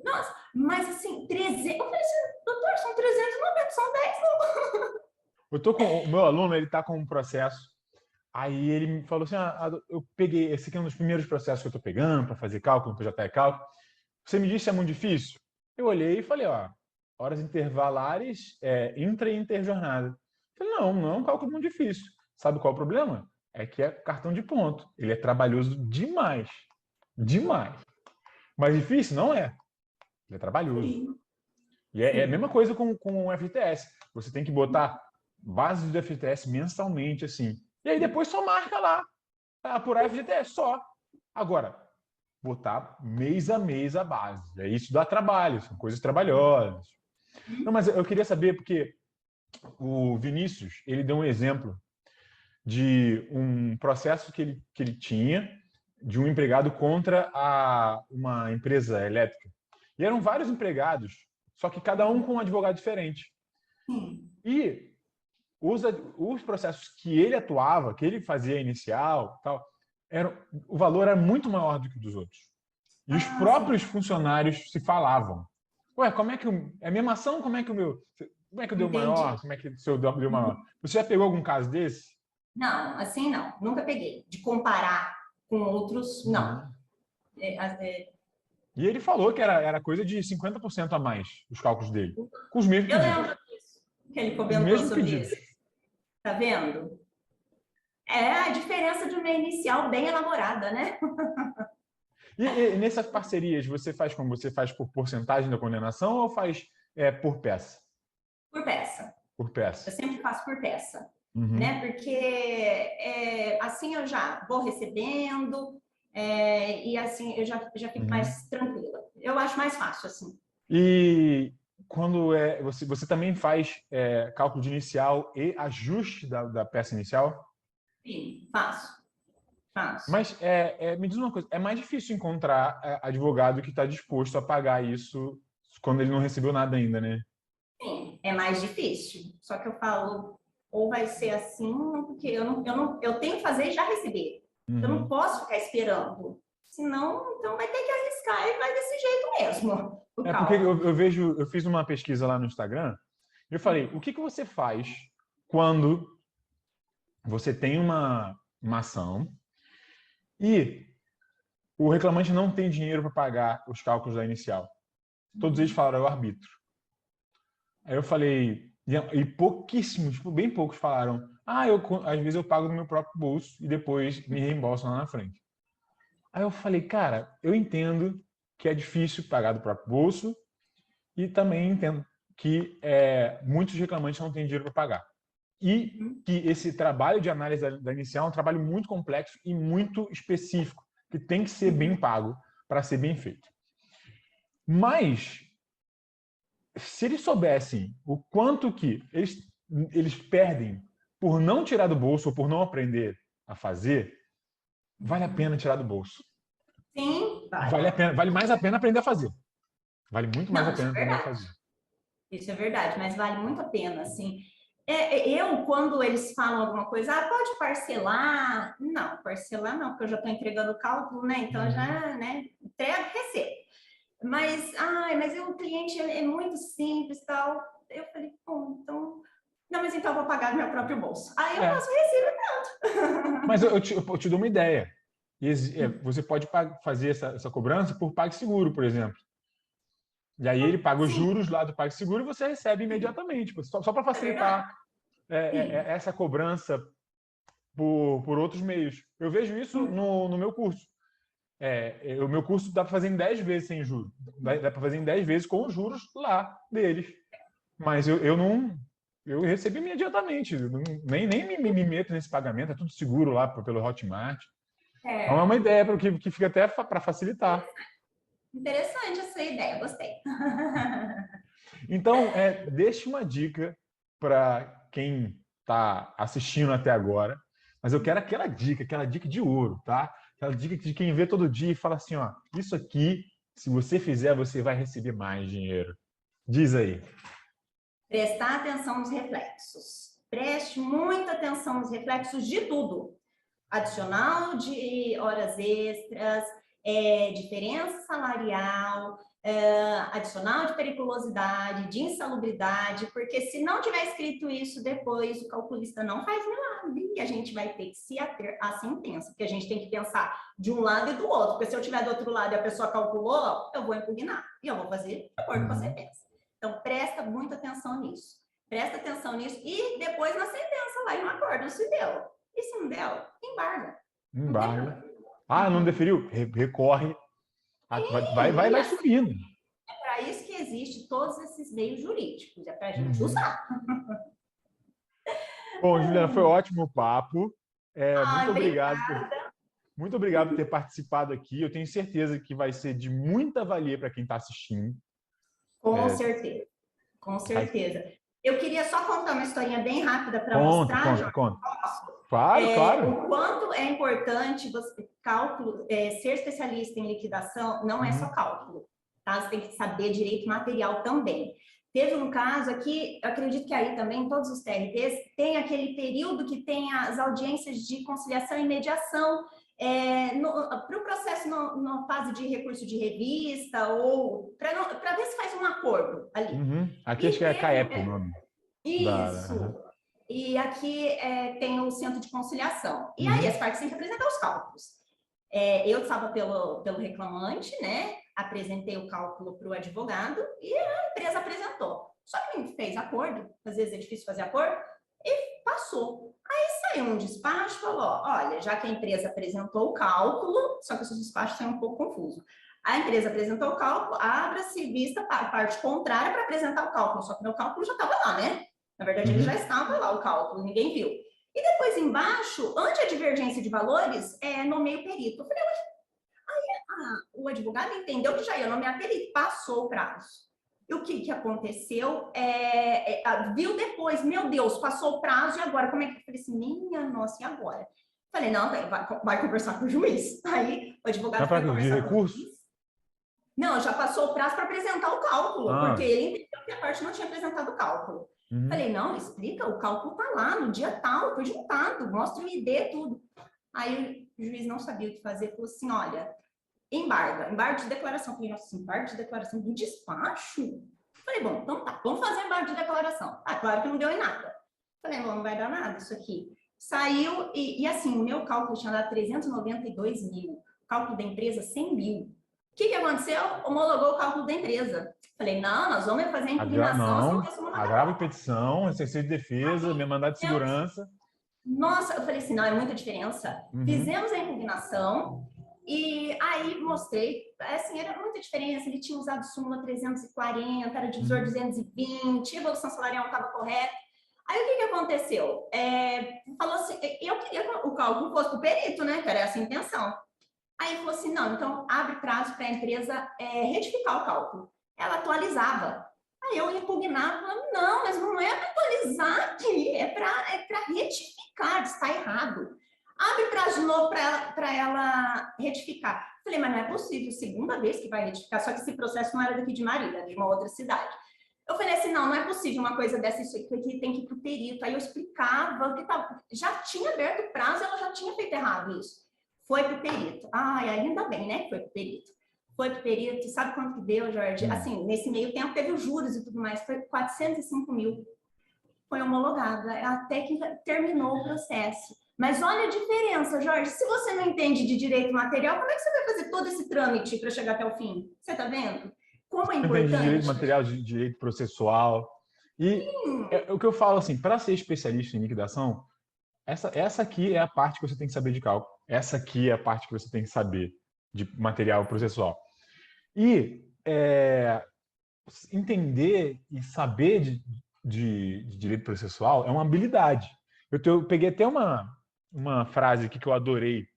Nossa, mas assim, 300... Eu falei assim, doutor, são 390, são 10, não. Eu tô com o meu aluno, ele tá com um processo. Aí ele me falou assim, eu peguei, esse aqui é um dos primeiros processos que eu tô pegando para fazer cálculo, no projeto cálculo. Você me disse que é muito difícil? Eu olhei e falei, ó, horas intervalares, intra e interjornada. Eu falei, não é um cálculo muito difícil. Sabe qual é o problema? É que é cartão de ponto. Ele é trabalhoso demais. Demais. Mas difícil? Não é. Ele é trabalhoso. Sim. E é a mesma coisa com o FGTS. Você tem que botar bases do FGTS mensalmente, assim. E aí depois só marca lá. Apurar FGTS, só. Agora, botar mês a mês a base. Isso dá trabalho, são coisas trabalhosas. Não, mas eu queria saber, porque o Vinícius, ele deu um exemplo de um processo que ele tinha de um empregado contra uma empresa elétrica. E eram vários empregados, só que cada um com um advogado diferente. E os processos que ele atuava, que ele fazia inicial, tal, o valor era muito maior do que o dos outros. E os próprios funcionários se falavam. Ué, como é que é a mesma ação? Como é que o deu maior? Como é que o seu deu maior? Você já pegou algum caso desse? Não, assim não. Nunca peguei. De comparar com outros, não. E ele falou que era coisa de 50% a mais, os cálculos dele. Com os mesmos pedidos. Eu lembro disso, que ele comentou sobre pedidos. isso. Tá vendo? É a diferença de uma inicial bem elaborada, né? E nessas parcerias, você faz como? Você faz por porcentagem da condenação ou faz por peça? Por peça. Por peça. Eu sempre faço por peça. Né? Porque assim eu já vou recebendo e assim eu já fico mais tranquila. Eu acho mais fácil assim. E quando você também faz cálculo de inicial e ajuste da peça inicial? Sim, faço. Mas me diz uma coisa, é mais difícil encontrar advogado que está disposto a pagar isso quando ele não recebeu nada ainda, né? Sim, é mais difícil. Só que eu falo, ou vai ser assim, porque eu tenho que fazer e já receber. Eu não posso ficar esperando. Senão, então vai ter que arriscar e vai desse jeito mesmo. Porque eu fiz uma pesquisa lá no Instagram e eu falei, o que você faz quando você tem uma ação e o reclamante não tem dinheiro para pagar os cálculos da inicial? Todos eles falaram, é o arbítrio. Aí eu falei, e pouquíssimos, bem poucos falaram, às vezes eu pago do meu próprio bolso e depois me reembolsam lá na frente. Aí eu falei, cara, eu entendo que é difícil pagar do próprio bolso e também entendo que muitos reclamantes não têm dinheiro para pagar. E que esse trabalho de análise da inicial é um trabalho muito complexo e muito específico, que tem que ser bem pago para ser bem feito. Mas, se eles soubessem o quanto que eles perdem por não tirar do bolso ou por não aprender a fazer, vale a pena tirar do bolso. Sim, vale mais a pena aprender a fazer. Vale muito mais a pena aprender a fazer. Isso é verdade, mas vale muito a pena, assim. Quando eles falam alguma coisa, pode parcelar. Não, parcelar não, porque eu já estou entregando o cálculo, né? Então já, né? Entrega, recebo. Mas o cliente é muito simples e tal. Eu falei, bom, então... Não, mas então eu vou pagar do meu próprio bolso. Aí eu faço recibo tanto. Mas eu te dou uma ideia. Você pode fazer essa cobrança por PagSeguro, por exemplo. E aí ele paga os juros lá do PagSeguro e você recebe imediatamente. Só para facilitar essa cobrança por outros meios. Eu vejo isso no meu curso. o meu curso dá para fazer em 10 vezes sem juros. Dá para fazer em 10 vezes com os juros lá deles. Mas eu não... Eu recebi imediatamente. Nem me meto nesse pagamento. É tudo seguro lá pelo Hotmart. Então é uma ideia que fica até para facilitar. Interessante essa ideia, gostei. Então, deixe uma dica para quem está assistindo até agora, mas eu quero aquela dica de ouro, tá? Aquela dica de quem vê todo dia e fala assim, ó, isso aqui, se você fizer, você vai receber mais dinheiro. Diz aí. Prestar atenção nos reflexos. Preste muita atenção nos reflexos de tudo. Adicional de horas extras, diferença salarial, adicional de periculosidade, de insalubridade, porque se não tiver escrito isso depois, o calculista não faz milagre e a gente vai ter que se ater à sentença, porque a gente tem que pensar de um lado e do outro, porque se eu estiver do outro lado e a pessoa calculou, eu vou impugnar e eu vou fazer de acordo com a sentença. Então, presta muita atenção nisso. Presta atenção nisso e depois na sentença lá e no acordo, se deu. E se não deu, embarga. Embarga. Não deferiu? Recorre. Vai subindo. É para isso que existem todos esses meios jurídicos. É para a gente usar. Bom, Juliana, foi ótimo o papo. Muito obrigado por ter participado aqui. Eu tenho certeza que vai ser de muita valia para quem está assistindo. Com certeza. Com certeza. Eu queria só contar uma historinha bem rápida para mostrar. Conta. Claro. O quanto é importante você ser especialista em liquidação não é só cálculo, tá? Você tem que saber direito material também. Teve um caso aqui, eu acredito que aí também, todos os TRTs, tem aquele período que tem as audiências de conciliação e mediação para o processo na fase de recurso de revista ou para ver se faz um acordo ali. Aqui acho que é CAEP o nome. Isso. E aqui tem o centro de conciliação. E aí as partes têm que apresentar os cálculos. Eu estava pelo reclamante, né? Apresentei o cálculo para o advogado e a empresa apresentou. Só que fez acordo, às vezes é difícil fazer acordo, e passou. Aí saiu um despacho e falou, olha, já que a empresa apresentou o cálculo, só que esse despacho saiu um pouco confuso. A empresa apresentou o cálculo, abra-se vista para a parte contrária para apresentar o cálculo, só que meu cálculo já estava lá, né? Na verdade, ele já estava lá, o cálculo, ninguém viu. E depois, embaixo, ante a divergência de valores, nomeio perito. Eu falei, aí o advogado entendeu que já ia nomear perito, passou o prazo. E o que aconteceu? Viu depois, meu Deus, passou o prazo, e agora? Como é que eu falei assim, minha nossa, e agora? Falei, não, vai conversar com o juiz. Aí o advogado foi conversar com o juiz. Não, já passou o prazo para apresentar o cálculo, porque ele entendeu que a parte não tinha apresentado o cálculo. Falei, não, explica, o cálculo tá lá, no dia tal, foi juntado, mostra o ID, tudo. Aí o juiz não sabia o que fazer, falou assim, olha, embargo de declaração. Falei, nossa, embargo de declaração do despacho? Falei, bom, então tá, vamos fazer embargo de declaração. Claro que não deu em nada. Falei, bom, não vai dar nada isso aqui. Saiu, e assim, o meu cálculo tinha dado 392 mil, o cálculo da empresa 100 mil. O que aconteceu? Homologou o cálculo da empresa. Falei, não, nós vamos fazer a impugnação. Agravo de petição, exercício de defesa, meu mandado de segurança. Nossa, eu falei assim, não, é muita diferença. Fizemos a impugnação e aí mostrei, assim, era muita diferença. Ele tinha usado súmula 340, era divisor 220, a evolução salarial não estava correta. Aí o que aconteceu? Falou assim, eu queria que o cálculo fosse para o perito, né? Que era essa a intenção. Aí ele falou assim, não, então abre prazo para a empresa retificar o cálculo. Ela atualizava. Aí eu impugnava, falando, não, mas não é para atualizar aqui, é para retificar, está errado. Abre prazo de novo para ela retificar. Falei, mas não é possível, segunda vez que vai retificar, só que esse processo não era daqui de Marília, era de uma outra cidade. Eu falei assim, não é possível uma coisa dessa, isso aqui tem que ir para o perito. Aí eu explicava que já tinha aberto o prazo, ela já tinha feito errado isso. Foi para o perito. Ainda bem, né, que foi para o perito. Foi para o perito, sabe quanto que deu, Jorge? Assim, nesse meio tempo teve os juros e tudo mais, foi 405 mil. Foi homologada, até que terminou o processo. Mas olha a diferença, Jorge, se você não entende de direito material, como é que você vai fazer todo esse trâmite para chegar até o fim? Você está vendo? Como é importante. De direito material, de direito processual. E o que eu falo, assim, para ser especialista em liquidação, essa aqui é a parte que você tem que saber de cálculo. Essa aqui é a parte que você tem que saber de material processual. E entender e saber de direito processual é uma habilidade. Eu peguei até uma frase aqui que eu adorei,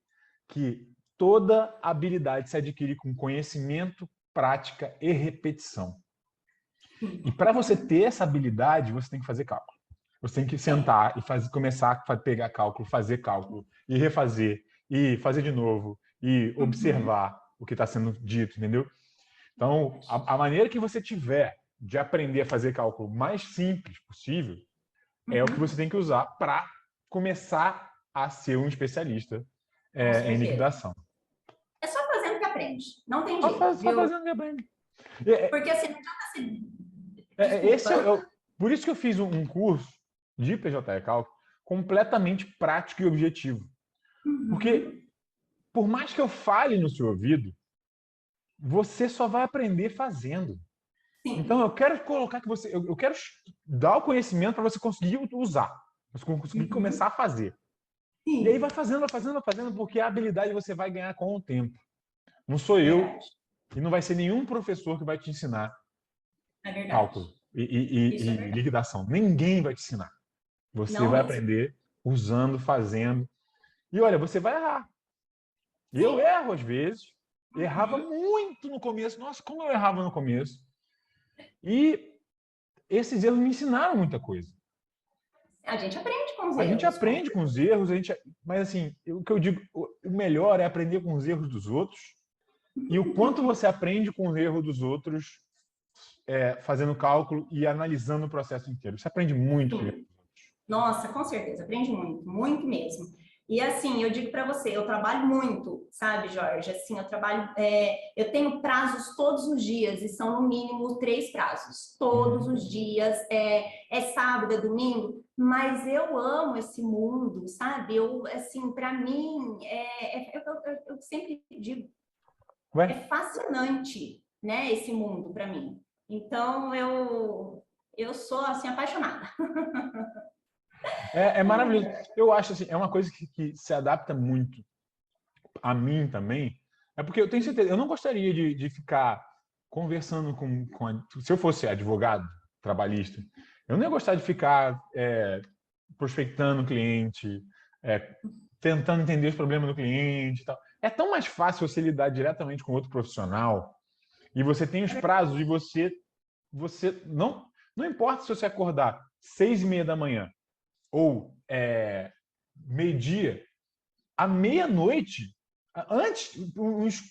que toda habilidade se adquire com conhecimento, prática e repetição. E para você ter essa habilidade, você tem que fazer cálculo. Você tem que sentar e começar a pegar cálculo, fazer cálculo, e refazer, e fazer de novo, e observar o que está sendo dito, entendeu? Então, a maneira que você tiver de aprender a fazer cálculo mais simples possível é o que você tem que usar para começar a ser um especialista em liquidação. É só fazendo que aprende. Não tem jeito, Só fazendo que aprende. Porque assim, não adianta se... Por isso que eu fiz um curso de PJ Cálculo completamente prático e objetivo. Porque, por mais que eu fale no seu ouvido, você só vai aprender fazendo. Sim. Então, eu quero colocar que você... Eu quero dar o conhecimento para você conseguir usar. Você conseguir começar a fazer. Sim. E aí vai fazendo, porque a habilidade você vai ganhar com o tempo. Não sou eu e não vai ser nenhum professor que vai te ensinar cálculo e liquidação. Ninguém vai te ensinar. Você vai aprender usando, fazendo. E olha, você vai errar. Eu erro às vezes. Errava muito no começo. Nossa, como eu errava no começo. E esses erros me ensinaram muita coisa. A gente aprende com os erros. A gente aprende com os erros, mas assim, o que eu digo, o melhor é aprender com os erros dos outros. E o quanto você aprende com o erro dos outros, fazendo cálculo e analisando o processo inteiro. Você aprende muito. Nossa, com certeza, aprende muito, muito mesmo. E assim, eu digo para você, eu trabalho muito, sabe, Jorge? Assim, eu tenho prazos todos os dias e são no mínimo 3 prazos. Todos os dias, sábado, é domingo, mas eu amo esse mundo, sabe? Assim, para mim, eu sempre digo, é fascinante, né, esse mundo para mim. Então, eu sou, assim, apaixonada. É maravilhoso. Eu acho assim, é uma coisa que se adapta muito a mim também. É porque eu tenho certeza, eu não gostaria de ficar conversando se eu fosse advogado trabalhista, eu não ia gostar de ficar prospectando o cliente, tentando entender os problemas do cliente e tal. É tão mais fácil você lidar diretamente com outro profissional e você tem os prazos e você não importa se você acordar 6:30 da manhã ou meio-dia, à meia-noite, uns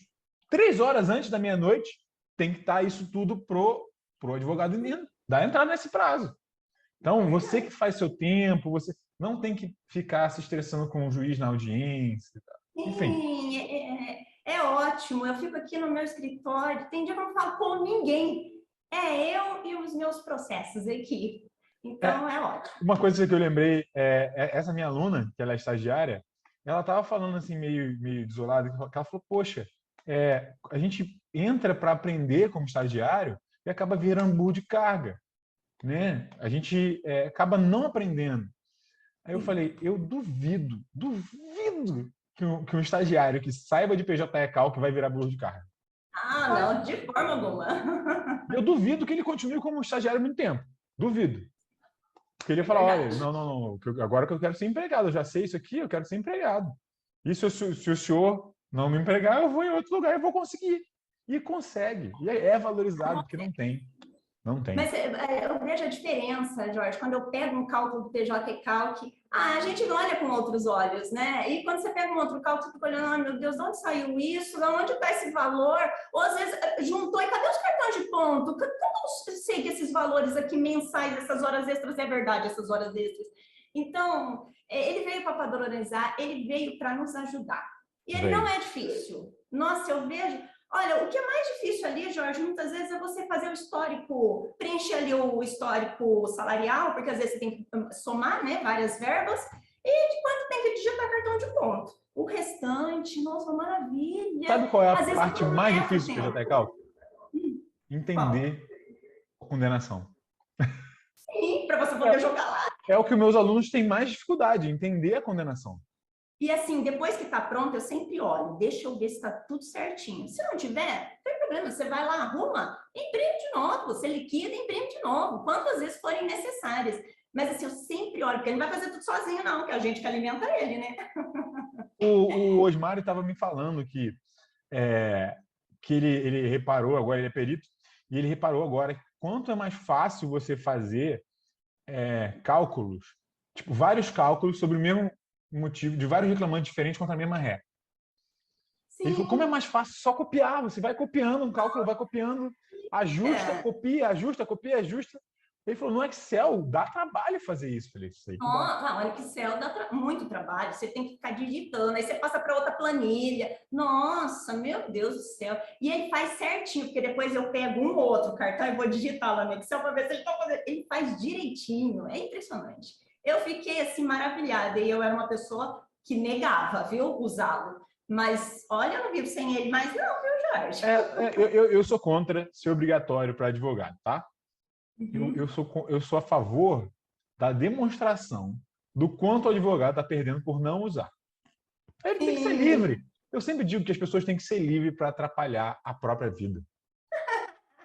3 horas antes da meia-noite, tem que estar isso tudo pro advogado dar entrada nesse prazo. Então, você que faz seu tempo, você não tem que ficar se estressando com o juiz na audiência. Enfim. Sim, é ótimo. Eu fico aqui no meu escritório, tem dia que eu não falo com ninguém. É eu e os meus processos aqui. Então, é ótimo. Uma coisa que eu lembrei, essa minha aluna, que ela é estagiária, ela estava falando assim, meio desolada, que ela falou, poxa, a gente entra para aprender como estagiário e acaba virando burro de carga, né? A gente acaba não aprendendo. Aí eu falei, eu duvido que um estagiário que saiba de PJ Cal que vai virar burro de carga. Ah, não, de forma alguma. Eu duvido que ele continue como estagiário muito tempo. Duvido. Porque ele ia falar, olha, não, agora que eu quero ser empregado, eu já sei isso aqui, eu quero ser empregado. E se o senhor não me empregar, eu vou em outro lugar e vou conseguir. E consegue. E é valorizado, porque não tem. Não tem. Mas eu vejo a diferença, Jorge, quando eu pego um cálculo do PJ Calc, a gente não olha com outros olhos, né? E quando você pega um outro cálculo, você fica olhando, ai meu Deus, de onde saiu isso? De onde está esse valor? Ou às vezes juntou, e cadê os cartões de ponto? Como eu sei que esses valores aqui mensais, essas horas extras, é verdade, essas horas extras? Então, ele veio para padronizar, ele veio para nos ajudar. E ele não é difícil. Nossa, eu vejo... Olha, o que é mais difícil ali, Jorge, muitas vezes é você fazer o histórico, preencher ali o histórico salarial, porque às vezes você tem que somar, né, várias verbas, e de quanto tem que digitar cartão de ponto. O restante, nossa, maravilha. Sabe qual é a parte mais difícil do PJ Cal? Entender a condenação. Sim, para você poder jogar lá. É o que meus alunos têm mais dificuldade, entender a condenação. E assim, depois que está pronto, eu sempre olho, deixa eu ver se está tudo certinho. Se não tiver, não tem problema, você vai lá, arruma, imprime de novo, você liquida e imprime de novo, quantas vezes forem necessárias. Mas assim, eu sempre olho, porque ele não vai fazer tudo sozinho, não, que é a gente que alimenta ele, né? O Osmar estava me falando que ele reparou, agora ele é perito, e ele reparou agora que quanto é mais fácil você fazer cálculos, tipo, vários cálculos sobre o mesmo motivo, de vários reclamantes diferentes contra a mesma ré. Ele falou, como é mais fácil só copiar, você vai copiando um cálculo, vai copiando, ajusta, copia, ajusta, copia, ajusta. Ele falou, no Excel dá trabalho fazer isso. Eu falei, isso aí. Não, no Excel dá muito trabalho, você tem que ficar digitando, aí você passa para outra planilha. Nossa, meu Deus do céu. E ele faz certinho, porque depois eu pego um ou outro cartão e vou digitar lá no Excel para ver se ele está fazendo. Ele faz direitinho, é impressionante. Eu fiquei assim maravilhada, e eu era uma pessoa que negava, viu, usá-lo. Mas, olha, eu não vivo sem ele mais não, viu, Jorge? Eu sou contra ser obrigatório para advogado, tá? Eu sou a favor da demonstração do quanto o advogado está perdendo por não usar. Ele tem que ser livre. Eu sempre digo que as pessoas têm que ser livres para atrapalhar a própria vida.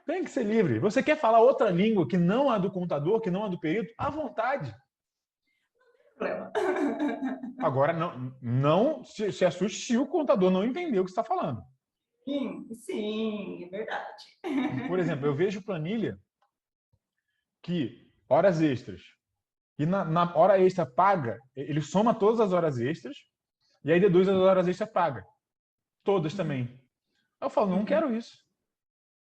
Tem que ser livre. Você quer falar outra língua que não a do contador, que não a do perito? À vontade. Agora, não se assuste se o contador não entendeu o que você está falando. Sim, é verdade. Por exemplo, eu vejo planilha que horas extras, e na hora extra paga, ele soma todas as horas extras e aí deduz as horas extras paga. Todas também. Eu falo, não quero isso.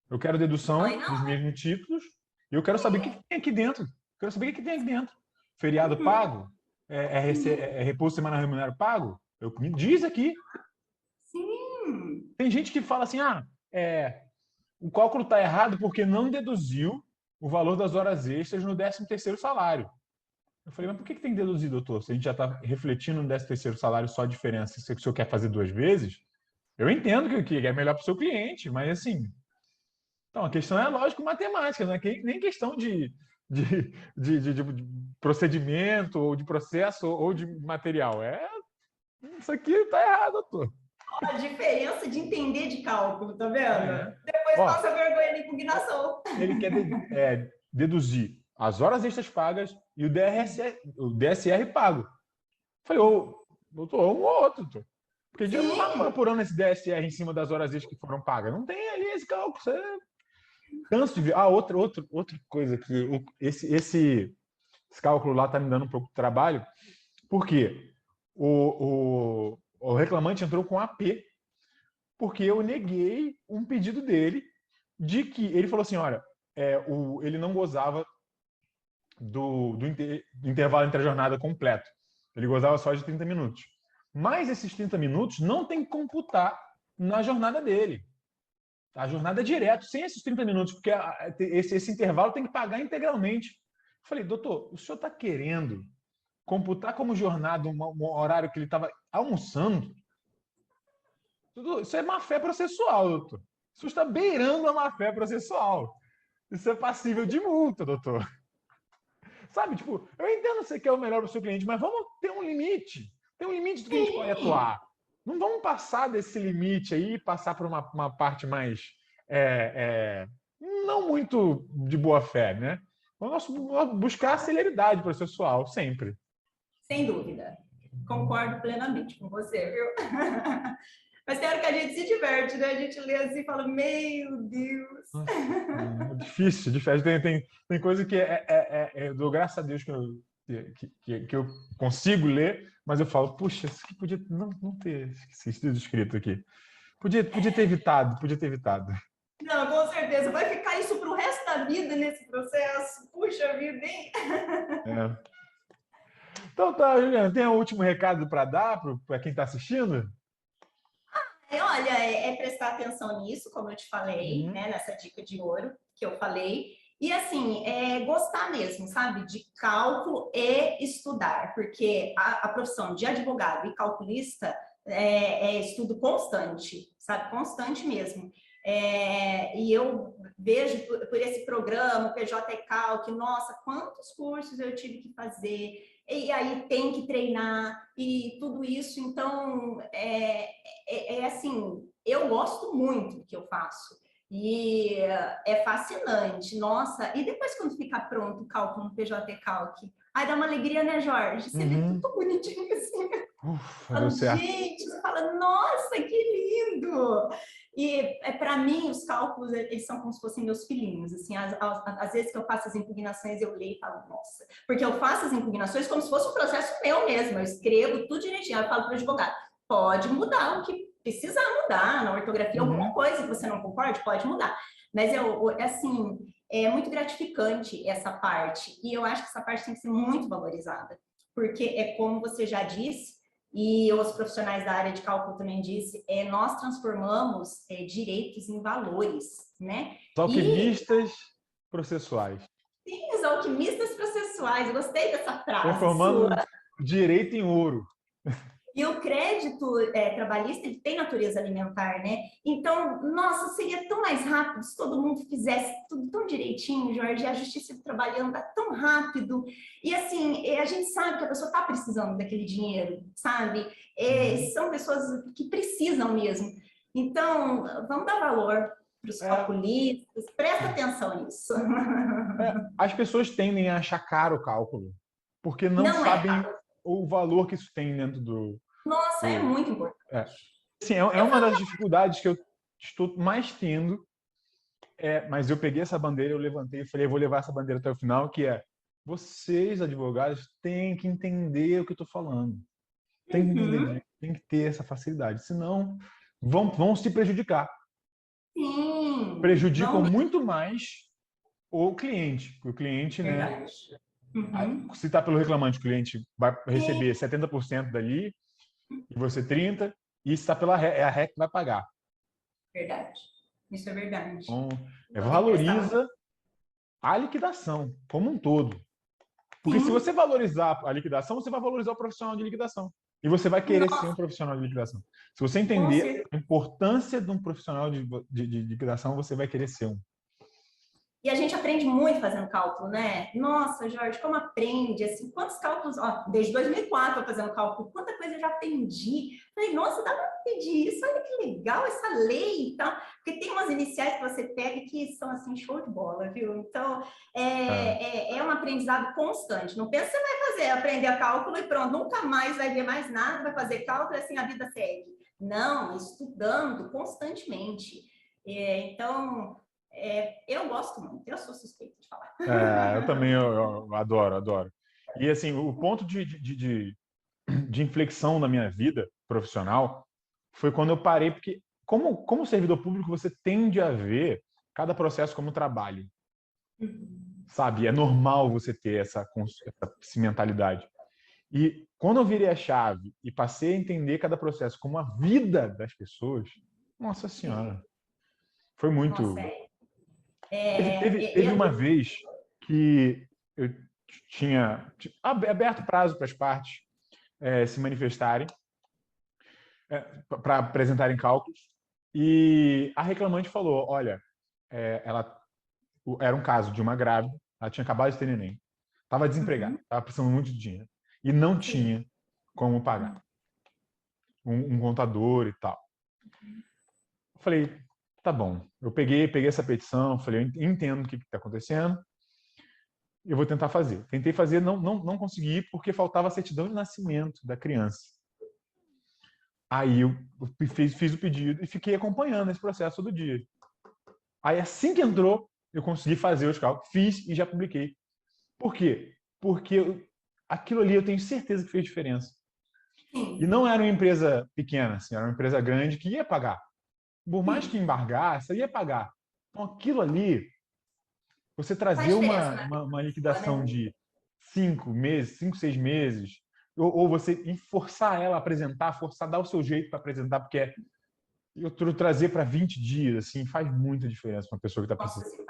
Eu quero dedução dos mesmos títulos e eu quero saber o que tem aqui dentro. Quero saber o que tem aqui dentro. Feriado pago? Repouso semanal remunerado pago? Me diz aqui. Sim. Tem gente que fala assim, o cálculo está errado porque não deduziu o valor das horas extras no 13º salário. Eu falei, mas por que tem que deduzir, doutor? Se a gente já está refletindo no 13º salário só a diferença, se o senhor quer fazer 2 vezes, eu entendo que é melhor para o seu cliente, mas assim... Então, a questão é lógico-matemática, não é nem questão de procedimento, ou de processo, ou de material. Isso aqui está errado, doutor. A diferença de entender de cálculo, tá vendo? Depois passa vergonha de impugnação. Ele quer deduzir as horas extras pagas e o DSR pago. Falei, doutor, um ou outro, doutor. Porque a gente não está apurando esse DSR em cima das horas extras que foram pagas. Não tem ali esse cálculo. Você canso de ver. Outra coisa que esse cálculo lá está me dando um pouco de trabalho, porque o reclamante entrou com AP, porque eu neguei um pedido dele de que ele falou assim, olha, ele não gozava do intervalo entre a jornada completo. Ele gozava só de 30 minutos. Mas esses 30 minutos não tem que computar na jornada dele. A jornada é direto, sem esses 30 minutos, porque esse intervalo tem que pagar integralmente. Eu falei, doutor, o senhor está querendo computar como jornada um horário que ele estava almoçando? Isso é má-fé processual, doutor. O senhor está beirando a má-fé processual. Isso é passível de multa, doutor. Sabe, tipo, eu entendo que você quer o melhor para o seu cliente, mas vamos ter um limite. Tem um limite do que a gente pode atuar. Não vamos passar desse limite aí e passar para uma parte mais não muito de boa fé, né? Vamos buscar a celeridade processual, sempre. Sem dúvida. Concordo plenamente com você, viu? Mas tem hora que a gente se diverte, né? A gente lê assim e fala, meu Deus. É difícil. Tem coisa que eu dou graças a Deus que eu consigo ler, mas eu falo, puxa, isso aqui podia não ter sido escrito aqui. Podia ter evitado. Não, com certeza. Vai ficar isso para o resto da vida nesse processo. Puxa vida, hein? Então tá, Juliana, tem um último recado para dar para quem está assistindo? Olha, é prestar atenção nisso, como eu te falei, né, nessa dica de ouro que eu falei. E assim, gostar mesmo, sabe, de cálculo e estudar, porque a profissão de advogado e calculista é estudo constante, sabe, constante mesmo. E eu vejo por esse programa, o PJ Calc, nossa, quantos cursos eu tive que fazer, e aí tem que treinar e tudo isso. Então, assim, eu gosto muito do que eu faço. E é fascinante, nossa. E depois, quando fica pronto o cálculo no PJ Calc, aí dá uma alegria, né, Jorge? Você vê tudo bonitinho assim. Ufa, Fala, deu certo. gente, você fala, nossa, que lindo! E para mim, os cálculos, eles são como se fossem meus filhinhos. Assim, às vezes que eu faço as impugnações, eu leio e falo, nossa. Porque eu faço as impugnações como se fosse um processo meu mesmo. Eu escrevo tudo direitinho. Eu falo para o advogado, pode mudar o que precisar mudar na ortografia, alguma coisa que você não concorde, pode mudar. Mas, assim, é muito gratificante essa parte. E eu acho que essa parte tem que ser muito valorizada. Porque é como você já disse, e os profissionais da área de cálculo também disse, nós transformamos direitos em valores, né? Os alquimistas processuais. Sim, os alquimistas processuais, eu gostei dessa frase transformando sua. direito em ouro. E o crédito trabalhista, ele tem natureza alimentar, né? Então, nossa, seria tão mais rápido se todo mundo fizesse tudo tão direitinho, Jorge, a justiça do trabalho anda tão rápido. E, assim, a gente sabe que a pessoa está precisando daquele dinheiro, sabe? São pessoas que precisam mesmo. Então, vamos dar valor para os calculistas, presta atenção nisso. As pessoas tendem a achar caro o cálculo, porque não sabem o valor que isso tem dentro do... Nossa, é muito importante. Assim, é uma das dificuldades que eu estou mais tendo, mas eu peguei essa bandeira, eu levantei e falei, eu vou levar essa bandeira até o final, que é, vocês, advogados, têm que entender o que eu estou falando. Tem que entender, tem que ter essa facilidade, senão vão se prejudicar. Sim. Prejudicam muito mais o cliente, porque o cliente, né? Se está pelo reclamante, o cliente vai receber 70% dali, e você 30%, e se está pela é a REC que vai pagar. Verdade. Isso é verdade. Então, valoriza a liquidação como um todo. Porque se você valorizar a liquidação, você vai valorizar o profissional de liquidação. E você vai querer ser um profissional de liquidação. Se você entender a importância de um profissional de liquidação, você vai querer ser um. E a gente aprende muito fazendo cálculo, né? Nossa, Jorge, como aprende? Assim, quantos cálculos... desde 2004 eu fazendo cálculo, quanta coisa eu já aprendi. Falei, nossa, dá para pedir isso, olha que legal essa lei e tal. Porque tem umas iniciais que você pega que são, assim, show de bola, viu? Então, é um aprendizado constante. Não pensa que você vai aprender cálculo e pronto, nunca mais vai ver mais nada, vai fazer cálculo e assim a vida segue. Não, estudando constantemente. Então... eu gosto muito, eu sou suspeita de falar. Eu também eu adoro. E assim, o ponto de inflexão na minha vida profissional foi quando eu parei, porque como servidor público você tende a ver cada processo como trabalho. Sabe? É normal você ter essa mentalidade. E quando eu virei a chave e passei a entender cada processo como a vida das pessoas, nossa senhora, foi muito... Nossa, Teve uma vez que eu tinha aberto prazo para as partes se manifestarem para apresentarem cálculos e a reclamante falou, olha, ela era um caso de uma grávida, ela tinha acabado de ter neném, estava desempregada, estava precisando muito de dinheiro e não tinha como pagar um contador e tal. Eu falei, tá bom. Eu peguei essa petição, falei, eu entendo o que está acontecendo, eu vou tentar fazer. Tentei fazer, não consegui, porque faltava a certidão de nascimento da criança. Aí eu fiz o pedido e fiquei acompanhando esse processo todo dia. Aí assim que entrou, eu consegui fazer os cálculos, fiz e já publiquei. Por quê? Porque aquilo ali eu tenho certeza que fez diferença. E não era uma empresa pequena, assim, era uma empresa grande que ia pagar. Por mais que embargasse, ia pagar. Então, aquilo ali, você trazer uma liquidação de 5 meses, 5, 6 meses, ou você forçar ela a apresentar, forçar a dar o seu jeito para apresentar, porque eu trazer para 20 dias, assim, faz muita diferença para uma pessoa que está precisando.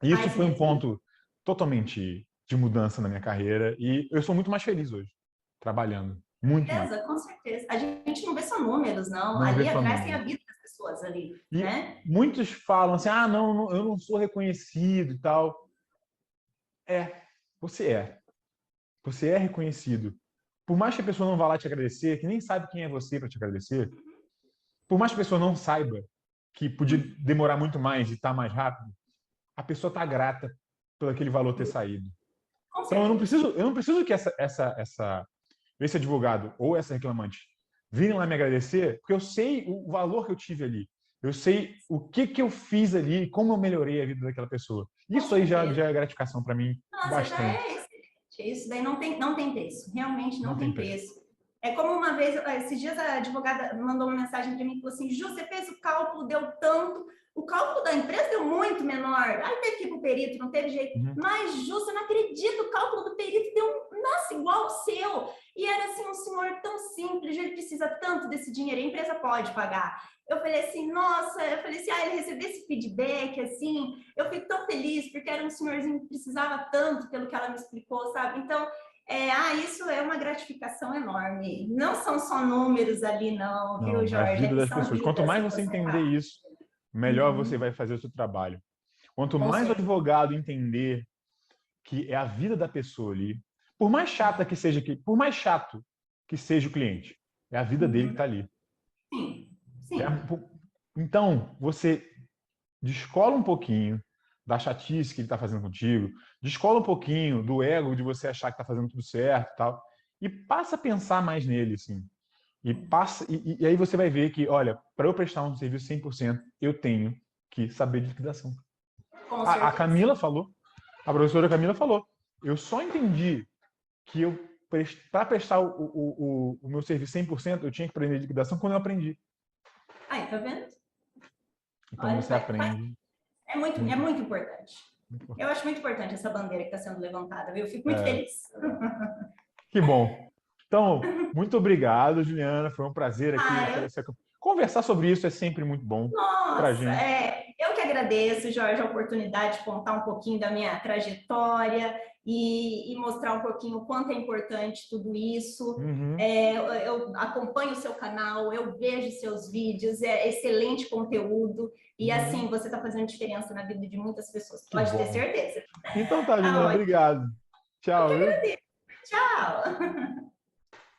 Isso foi um ponto totalmente de mudança na minha carreira e eu sou muito mais feliz hoje, trabalhando. Muito mais. Com certeza. A gente não vê só números, não. Ali atrás tem a vida das pessoas ali, né? Muitos falam assim, não, eu não sou reconhecido e tal. Você é. você é reconhecido. Por mais que a pessoa não vá lá te agradecer, que nem sabe quem é você para te agradecer, por mais que a pessoa não saiba que podia demorar muito mais e estar mais rápido, a pessoa está grata por aquele valor ter saído. Então eu não preciso que esse advogado ou essa reclamante virem lá me agradecer, porque eu sei o valor que eu tive ali. Eu sei o que eu fiz ali e como eu melhorei a vida daquela pessoa. Isso aí já é gratificação para mim. Nossa, bastante. Já é excelente. Isso daí não tem preço. Realmente não tem preço. preço. É como uma vez, esses dias a advogada mandou uma mensagem para mim e falou assim: Ju, você fez o cálculo, deu tanto. O cálculo da empresa deu muito menor. Aí teve que ir para o perito, não teve jeito. Mas, Ju, você não acredita, o cálculo do perito deu, nossa, igual ao seu. E era assim, um senhor tão simples, ele precisa tanto desse dinheiro, a empresa pode pagar. Eu falei assim, nossa, ele recebeu esse feedback, assim, eu fico tão feliz, porque era um senhorzinho que precisava tanto, pelo que ela me explicou, sabe? Então, isso é uma gratificação enorme. Não são só números ali, não, viu, Jorge? A vida das pessoas. Quanto mais você entender isso, melhor você vai fazer o seu trabalho. Quanto mais o advogado entender que é a vida da pessoa ali, por mais chato que seja o cliente, é a vida dele que está ali. Sim. Então, você descola um pouquinho da chatice que ele está fazendo contigo, descola um pouquinho do ego de você achar que está fazendo tudo certo e tal, e passa a pensar mais nele, assim. E aí você vai ver que, olha, para eu prestar um serviço 100%, eu tenho que saber de liquidação. A Camila falou, a professora Camila falou, eu só entendi que para prestar o meu serviço 100%, eu tinha que aprender liquidação quando eu aprendi. Aí, tá vendo? Então você aprende. É muito importante. Eu acho muito importante essa bandeira que está sendo levantada, viu? Eu fico muito feliz. Que bom. Então, muito obrigado, Juliana. Foi um prazer aqui. Conversar sobre isso é sempre muito bom para a gente. Eu que agradeço, Jorge, a oportunidade de contar um pouquinho da minha trajetória e mostrar um pouquinho o quanto é importante tudo isso. Eu acompanho o seu canal, eu vejo seus vídeos, é excelente conteúdo e assim, você está fazendo diferença na vida de muitas pessoas, pode ter certeza. Então tá, Juliana, obrigado. Tchau. Eu que agradeço. Tchau.